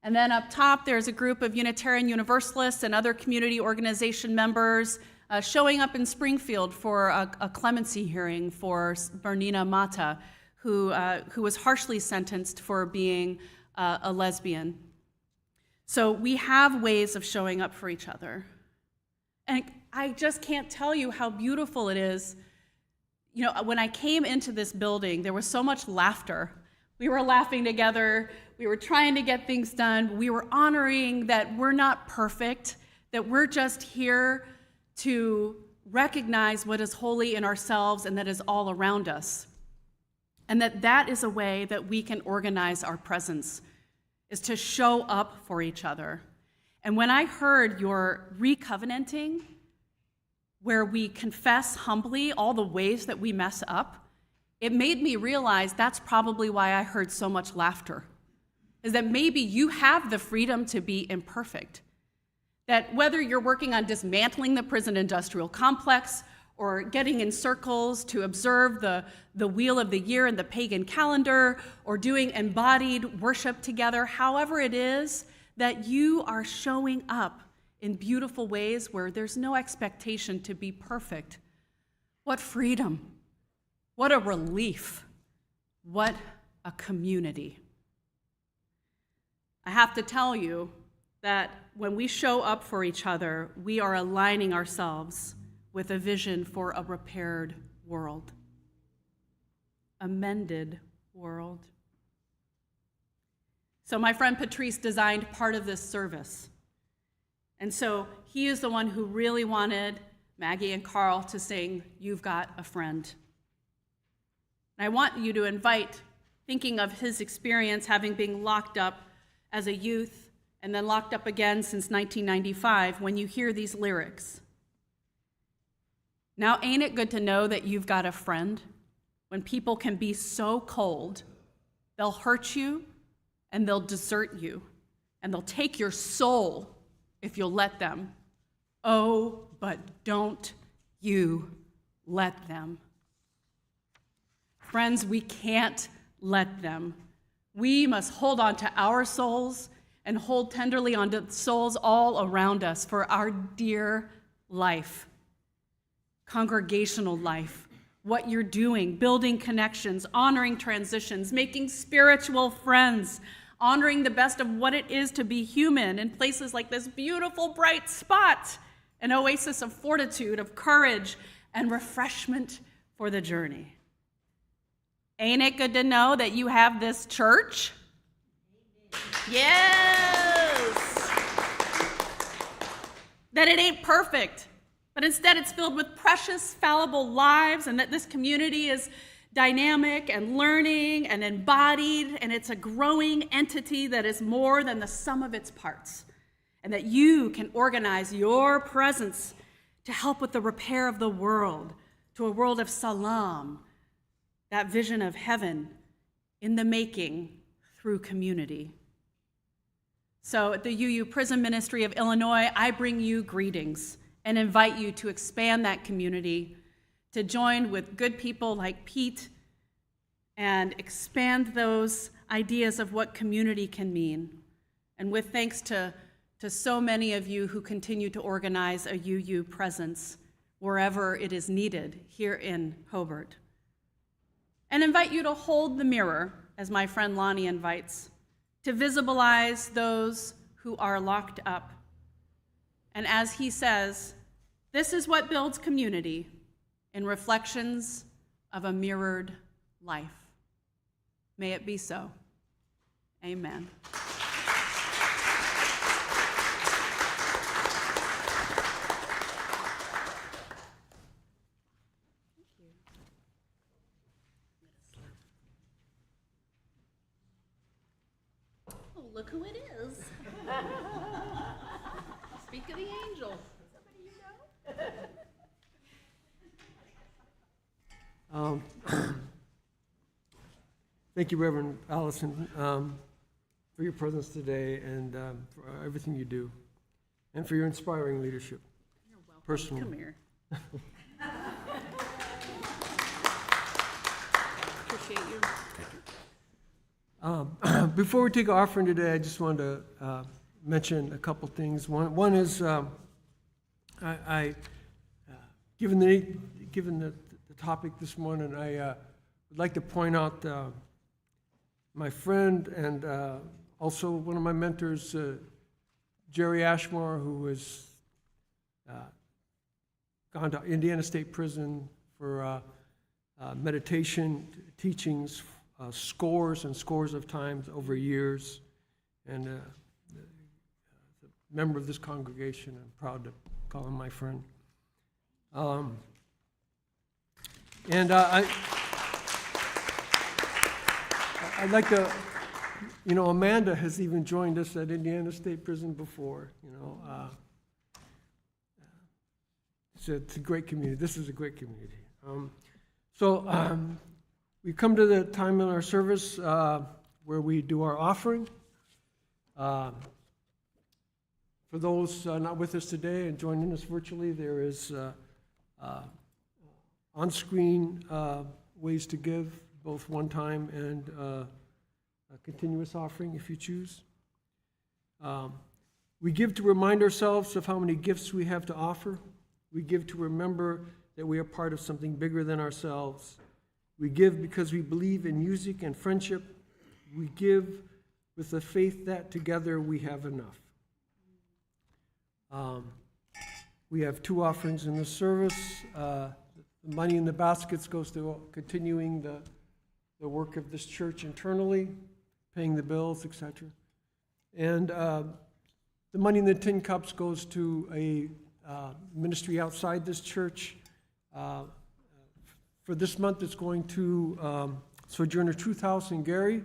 And then up top, there's a group of Unitarian Universalists and other community organization members showing up in Springfield for a clemency hearing for Bernina Mata, who was harshly sentenced for being a lesbian. So we have ways of showing up for each other. And I just can't tell you how beautiful it is. you know, when I came into this building, there was so much laughter. We were laughing together. We were trying to get things done. We were honoring that we're not perfect, that we're just here to recognize what is holy in ourselves and that is all around us. And that is a way that we can organize our presence, is to show up for each other. And when I heard your recovenanting, where we confess humbly all the ways that we mess up, it made me realize that's probably why I heard so much laughter, is that maybe you have the freedom to be imperfect. That whether you're working on dismantling the prison industrial complex or getting in circles to observe the wheel of the year in the pagan calendar or doing embodied worship together, however it is that you are showing up in beautiful ways where there's no expectation to be perfect. What freedom! What a relief! What a community! I have to tell you that when we show up for each other, we are aligning ourselves with a vision for a repaired world, a mended world. So my friend Patrice designed part of this service. And so he is the one who really wanted Maggie and Carl to sing, "You've Got a Friend." And I want you to invite, thinking of his experience having been locked up as a youth and then locked up again since 1995, when you hear these lyrics. Now, ain't it good to know that you've got a friend? When people can be so cold, they'll hurt you and they'll desert you and they'll take your soul if you'll let them. Oh, but don't you let them. Friends, we can't let them. We must hold on to our souls and hold tenderly onto the souls all around us for our dear life, congregational life, what you're doing, building connections, honoring transitions, making spiritual friends, honoring the best of what it is to be human in places like this beautiful, bright spot, an oasis of fortitude, of courage, and refreshment for the journey. Ain't it good to know that you have this church? Yes! That it ain't perfect, but instead it's filled with precious, fallible lives, and that this community is dynamic and learning and embodied, and it's a growing entity that is more than the sum of its parts, and that you can organize your presence to help with the repair of the world, to a world of salam, that vision of heaven in the making through community. So at the UU Prison Ministry of Illinois, I bring you greetings and invite you to expand that community, to join with good people like Pete and expand those ideas of what community can mean. And with thanks to so many of you who continue to organize a UU presence wherever it is needed here in Hobart. And invite you to hold the mirror, as my friend Lonnie invites, to visibilize those who are locked up. And as he says, this is what builds community in reflections of a mirrored life. May it be so. Amen. Oh, look who it is. Speak of the angel. Somebody you know? Thank you, Reverend Allison, for your presence today and for everything you do, and for your inspiring leadership. You're welcome. Personally. Come here. Appreciate you. Before we take our offering today, I just wanted to mention a couple things. One is, given the topic this morning, I would like to point out my friend and also one of my mentors, Jerry Ashmore, who has gone to Indiana State Prison for meditation teachings scores and scores of times over years, and a member of this congregation. I'm proud to call him my friend. I'd like to, Amanda has even joined us at Indiana State Prison before, It's a great community. This is a great community. We come to the time in our service where we do our offering. For those not with us today and joining us virtually, there is on-screen ways to give, both one-time and a continuous offering if you choose. We give to remind ourselves of how many gifts we have to offer. We give to remember that we are part of something bigger than ourselves. We give because we believe in music and friendship. We give with the faith that together we have enough. We have two offerings in this service. The money in the baskets goes to continuing the work of this church internally, paying the bills, etc. And the money in the tin cups goes to a ministry outside this church. For this month, it's going to Sojourner Truth House in Gary.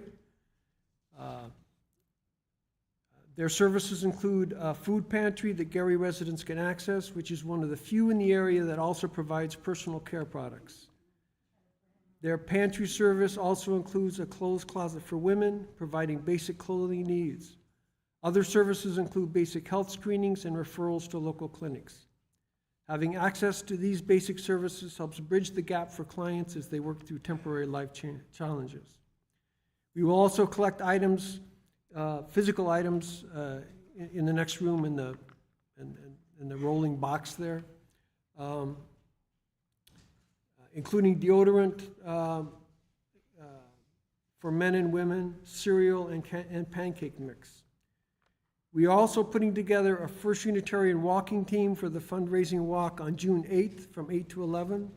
Their services include a food pantry that Gary residents can access, which is one of the few in the area that also provides personal care products. Their pantry service also includes a clothes closet for women, providing basic clothing needs. Other services include basic health screenings and referrals to local clinics. Having access to these basic services helps bridge the gap for clients as they work through temporary life challenges. We will also collect items, physical items, in the next room in the rolling box there, including deodorant for men and women, cereal, and pancake mix. We are also putting together a First Unitarian walking team for the fundraising walk on June 8th from 8 to 11.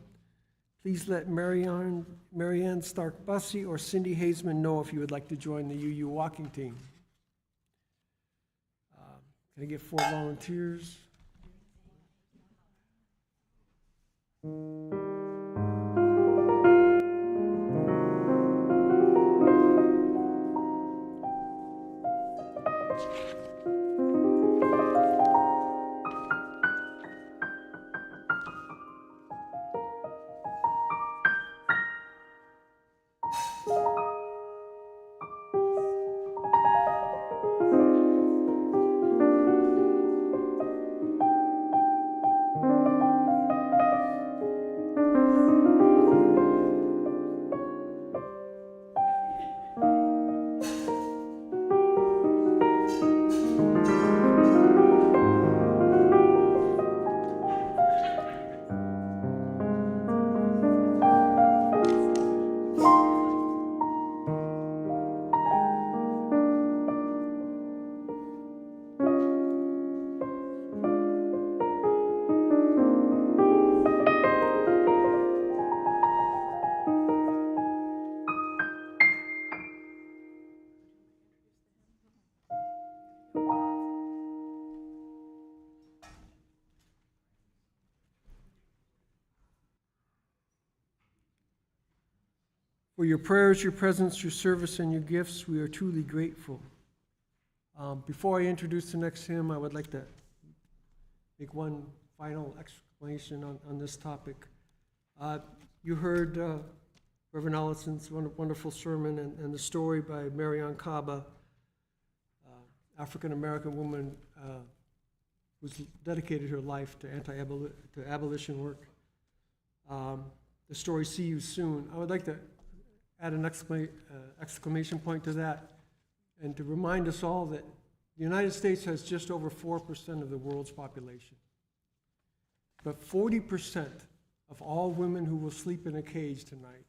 Please let Marianne Stark-Bussey or Cindy Hazeman know if you would like to join the UU walking team. Can I get 4 volunteers? For your prayers, your presence, your service, and your gifts, we are truly grateful. Before I introduce the next hymn, I would like to make one final explanation on this topic. You heard Reverend Allison's wonderful sermon and the story by Marianne Kaba, African-American woman who's dedicated her life to abolition work. The story, See You Soon. I would like to add an exclamation point to that, and to remind us all that the United States has just over 4% of the world's population. But 40% of all women who will sleep in a cage tonight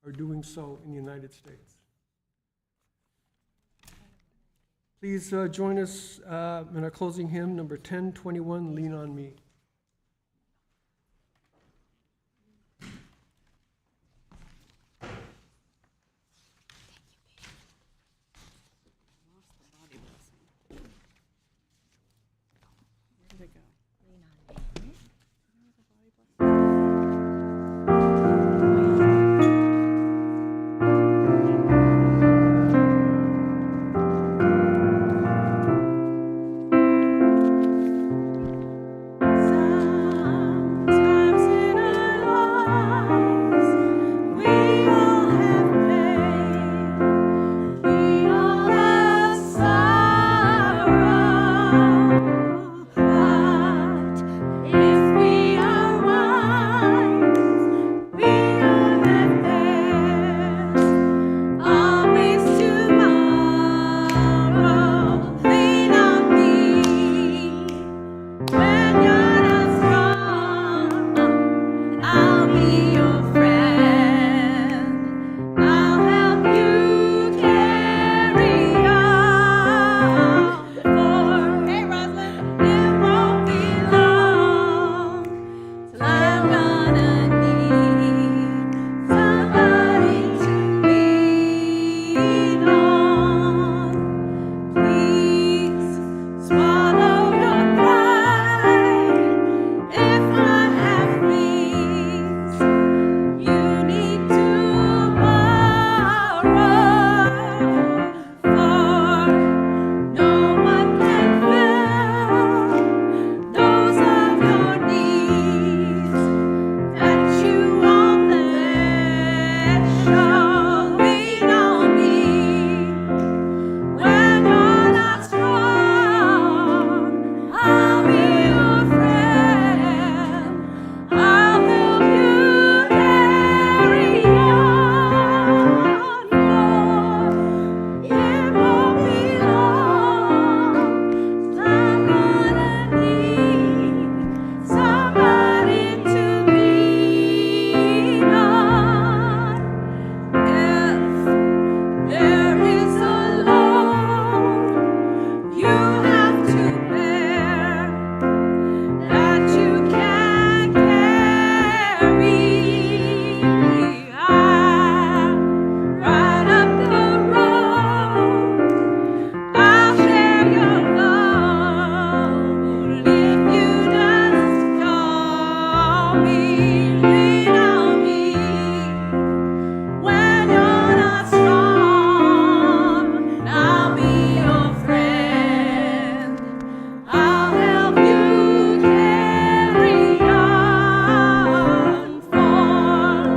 are doing so in the United States. Please join us in our closing hymn, number 1021, Lean on Me. Sometimes in our lives, we all have pain, we all have sorrow. But if we are wise, we know that there's always tomorrow. Lean on me. When you're not strong, I'll be your friend. I'll help you carry on. For hey, Rosalind, it won't be long till I'm gonna need somebody to lean on. Please swallow your pride. If I have wings, you need to borrow. For no one can fill those of your needs that you won't let show. Lean on me. When you're not strong, I'll be your friend. I'll help you carry on. For it won't be long till I'm gonna need somebody to lean on. If there is a load you have to bear that you can't carry, right up the road, I'll share your load if you just call me. Lean on me. When you're not strong, I'll be your friend. I'll help you carry on. For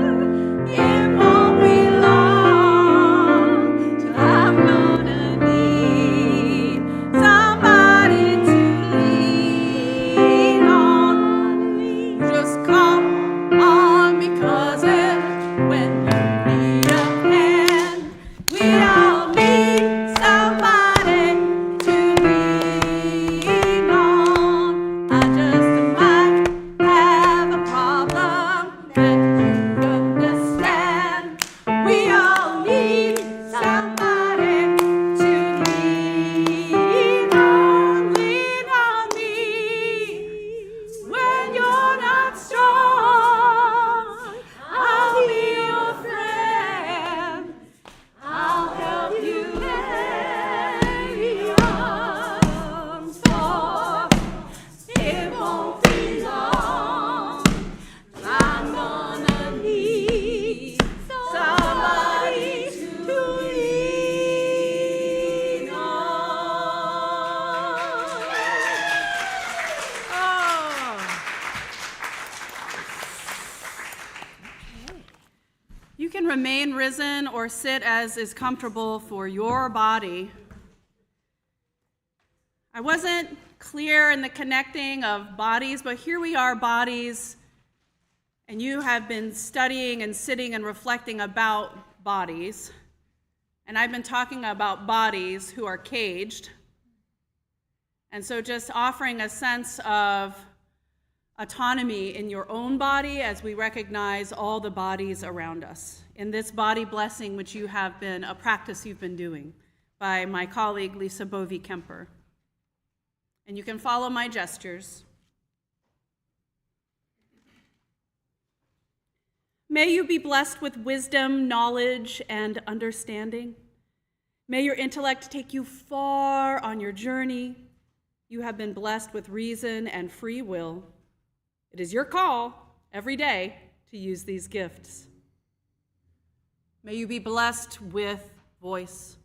it won't be long till I'm gonna need somebody to lean on. Just call on me, cousin, when you need a hand. We all need somebody to lean on. I just might have a problem that you understand. We all need somebody to lean on. Lean on me. When you're not strong, I'll be your friend. I'll help you carry on. For it won't be long till I'm gonna need somebody to lean on. You can remain risen or sit as is comfortable for your body. I wasn't clear in the connecting of bodies, but here we are, bodies, and you have been studying and sitting and reflecting about bodies. And I've been talking about bodies who are caged. And so just offering a sense of autonomy in your own body as we recognize all the bodies around us. In this body blessing, which you have been, a practice you've been doing by my colleague Lisa Bovey-Kemper. And you can follow my gestures. May you be blessed with wisdom, knowledge, and understanding. May your intellect take you far on your journey. you have been blessed with reason and free will. It is your call every day to use these gifts. May you be blessed with voice.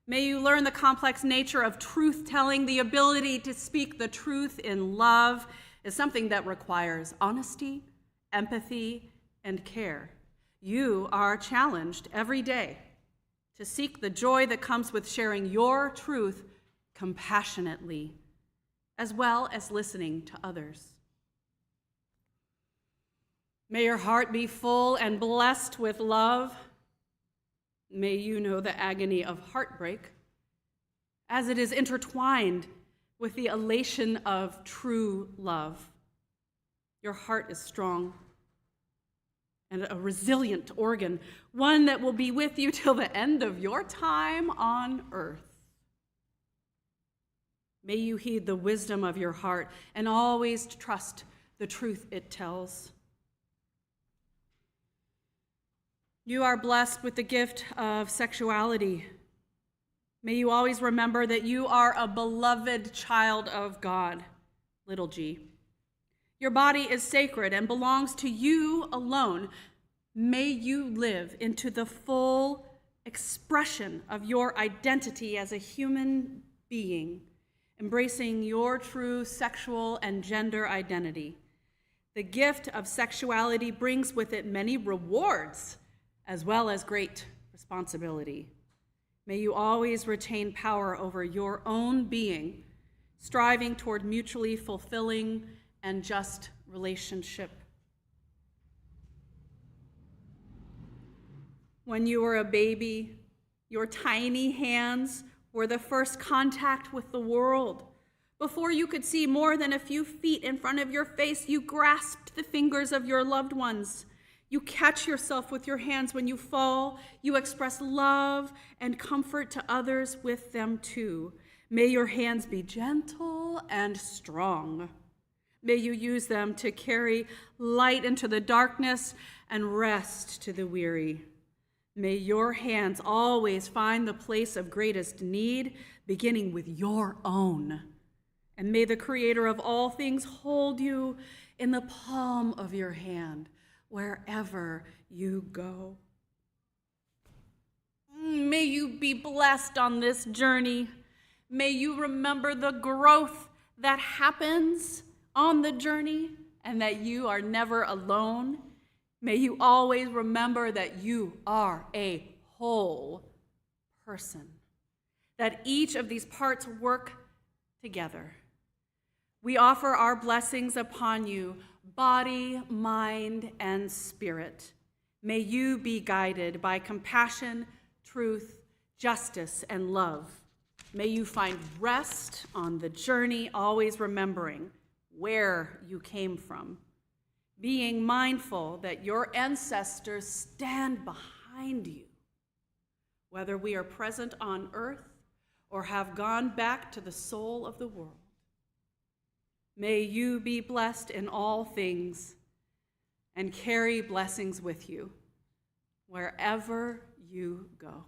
May you learn the complex nature of truth-telling. The ability to speak the truth in love is something that requires honesty, empathy, and care. You are challenged every day to seek the joy that comes with sharing your truth compassionately, as well as listening to others. May your heart be full and blessed with love. May you know the agony of heartbreak as it is intertwined with the elation of true love. Your heart is strong and a resilient organ, one that will be with you till the end of your time on earth. May you heed the wisdom of your heart and always trust the truth it tells. You are blessed with the gift of sexuality. May you always remember that you are a beloved child of God, little g. Your body is sacred and belongs to you alone. May you live into the full expression of your identity as a human being, embracing your true sexual and gender identity. The gift of sexuality brings with it many rewards as well as great responsibility. May you always retain power over your own being, striving toward mutually fulfilling and just relationship. When you were a baby, your tiny hands were the first contact with the world. Before you could see more than a few feet in front of your face, you grasped the fingers of your loved ones. You catch yourself with your hands when you fall. You express love and comfort to others with them too. May your hands be gentle and strong. May you use them to carry light into the darkness and rest to the weary. May your hands always find the place of greatest need, beginning with your own. And may the Creator of all things hold you in the palm of your hand wherever you go. May you be blessed on this journey. May you remember the growth that happens on the journey and that you are never alone. May you always remember that you are a whole person, that each of these parts work together. We offer our blessings upon you, body, mind, and spirit. May you be guided by compassion, truth, justice, and love. May you find rest on the journey, always remembering where you came from, being mindful that your ancestors stand behind you, whether we are present on earth or have gone back to the soul of the world. May you be blessed in all things and carry blessings with you wherever you go.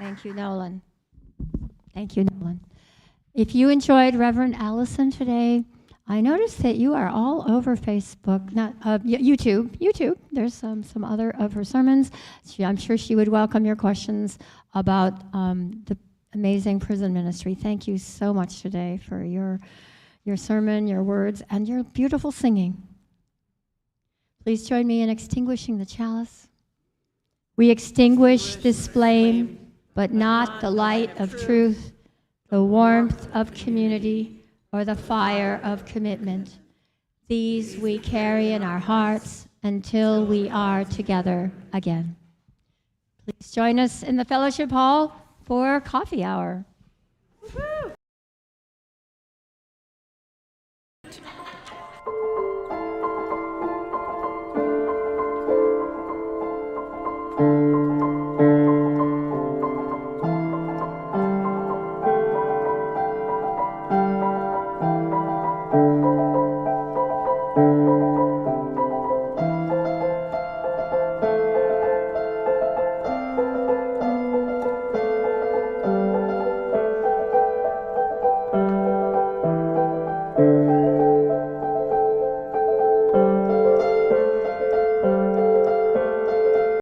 Thank you, Nolan. Thank you, Nolan. If you enjoyed Reverend Allison today, I noticed that you are all over Facebook, not YouTube. YouTube. There's some other of her sermons. I'm sure she would welcome your questions about the amazing prison ministry. Thank you so much today for your sermon, your words, and your beautiful singing. Please join me in extinguishing the chalice. We extinguish this flame, but not the light of truth, the warmth of community, or the fire of commitment. These we carry in our hearts until we are together again. Please join us in the fellowship hall for coffee hour. Woo-hoo!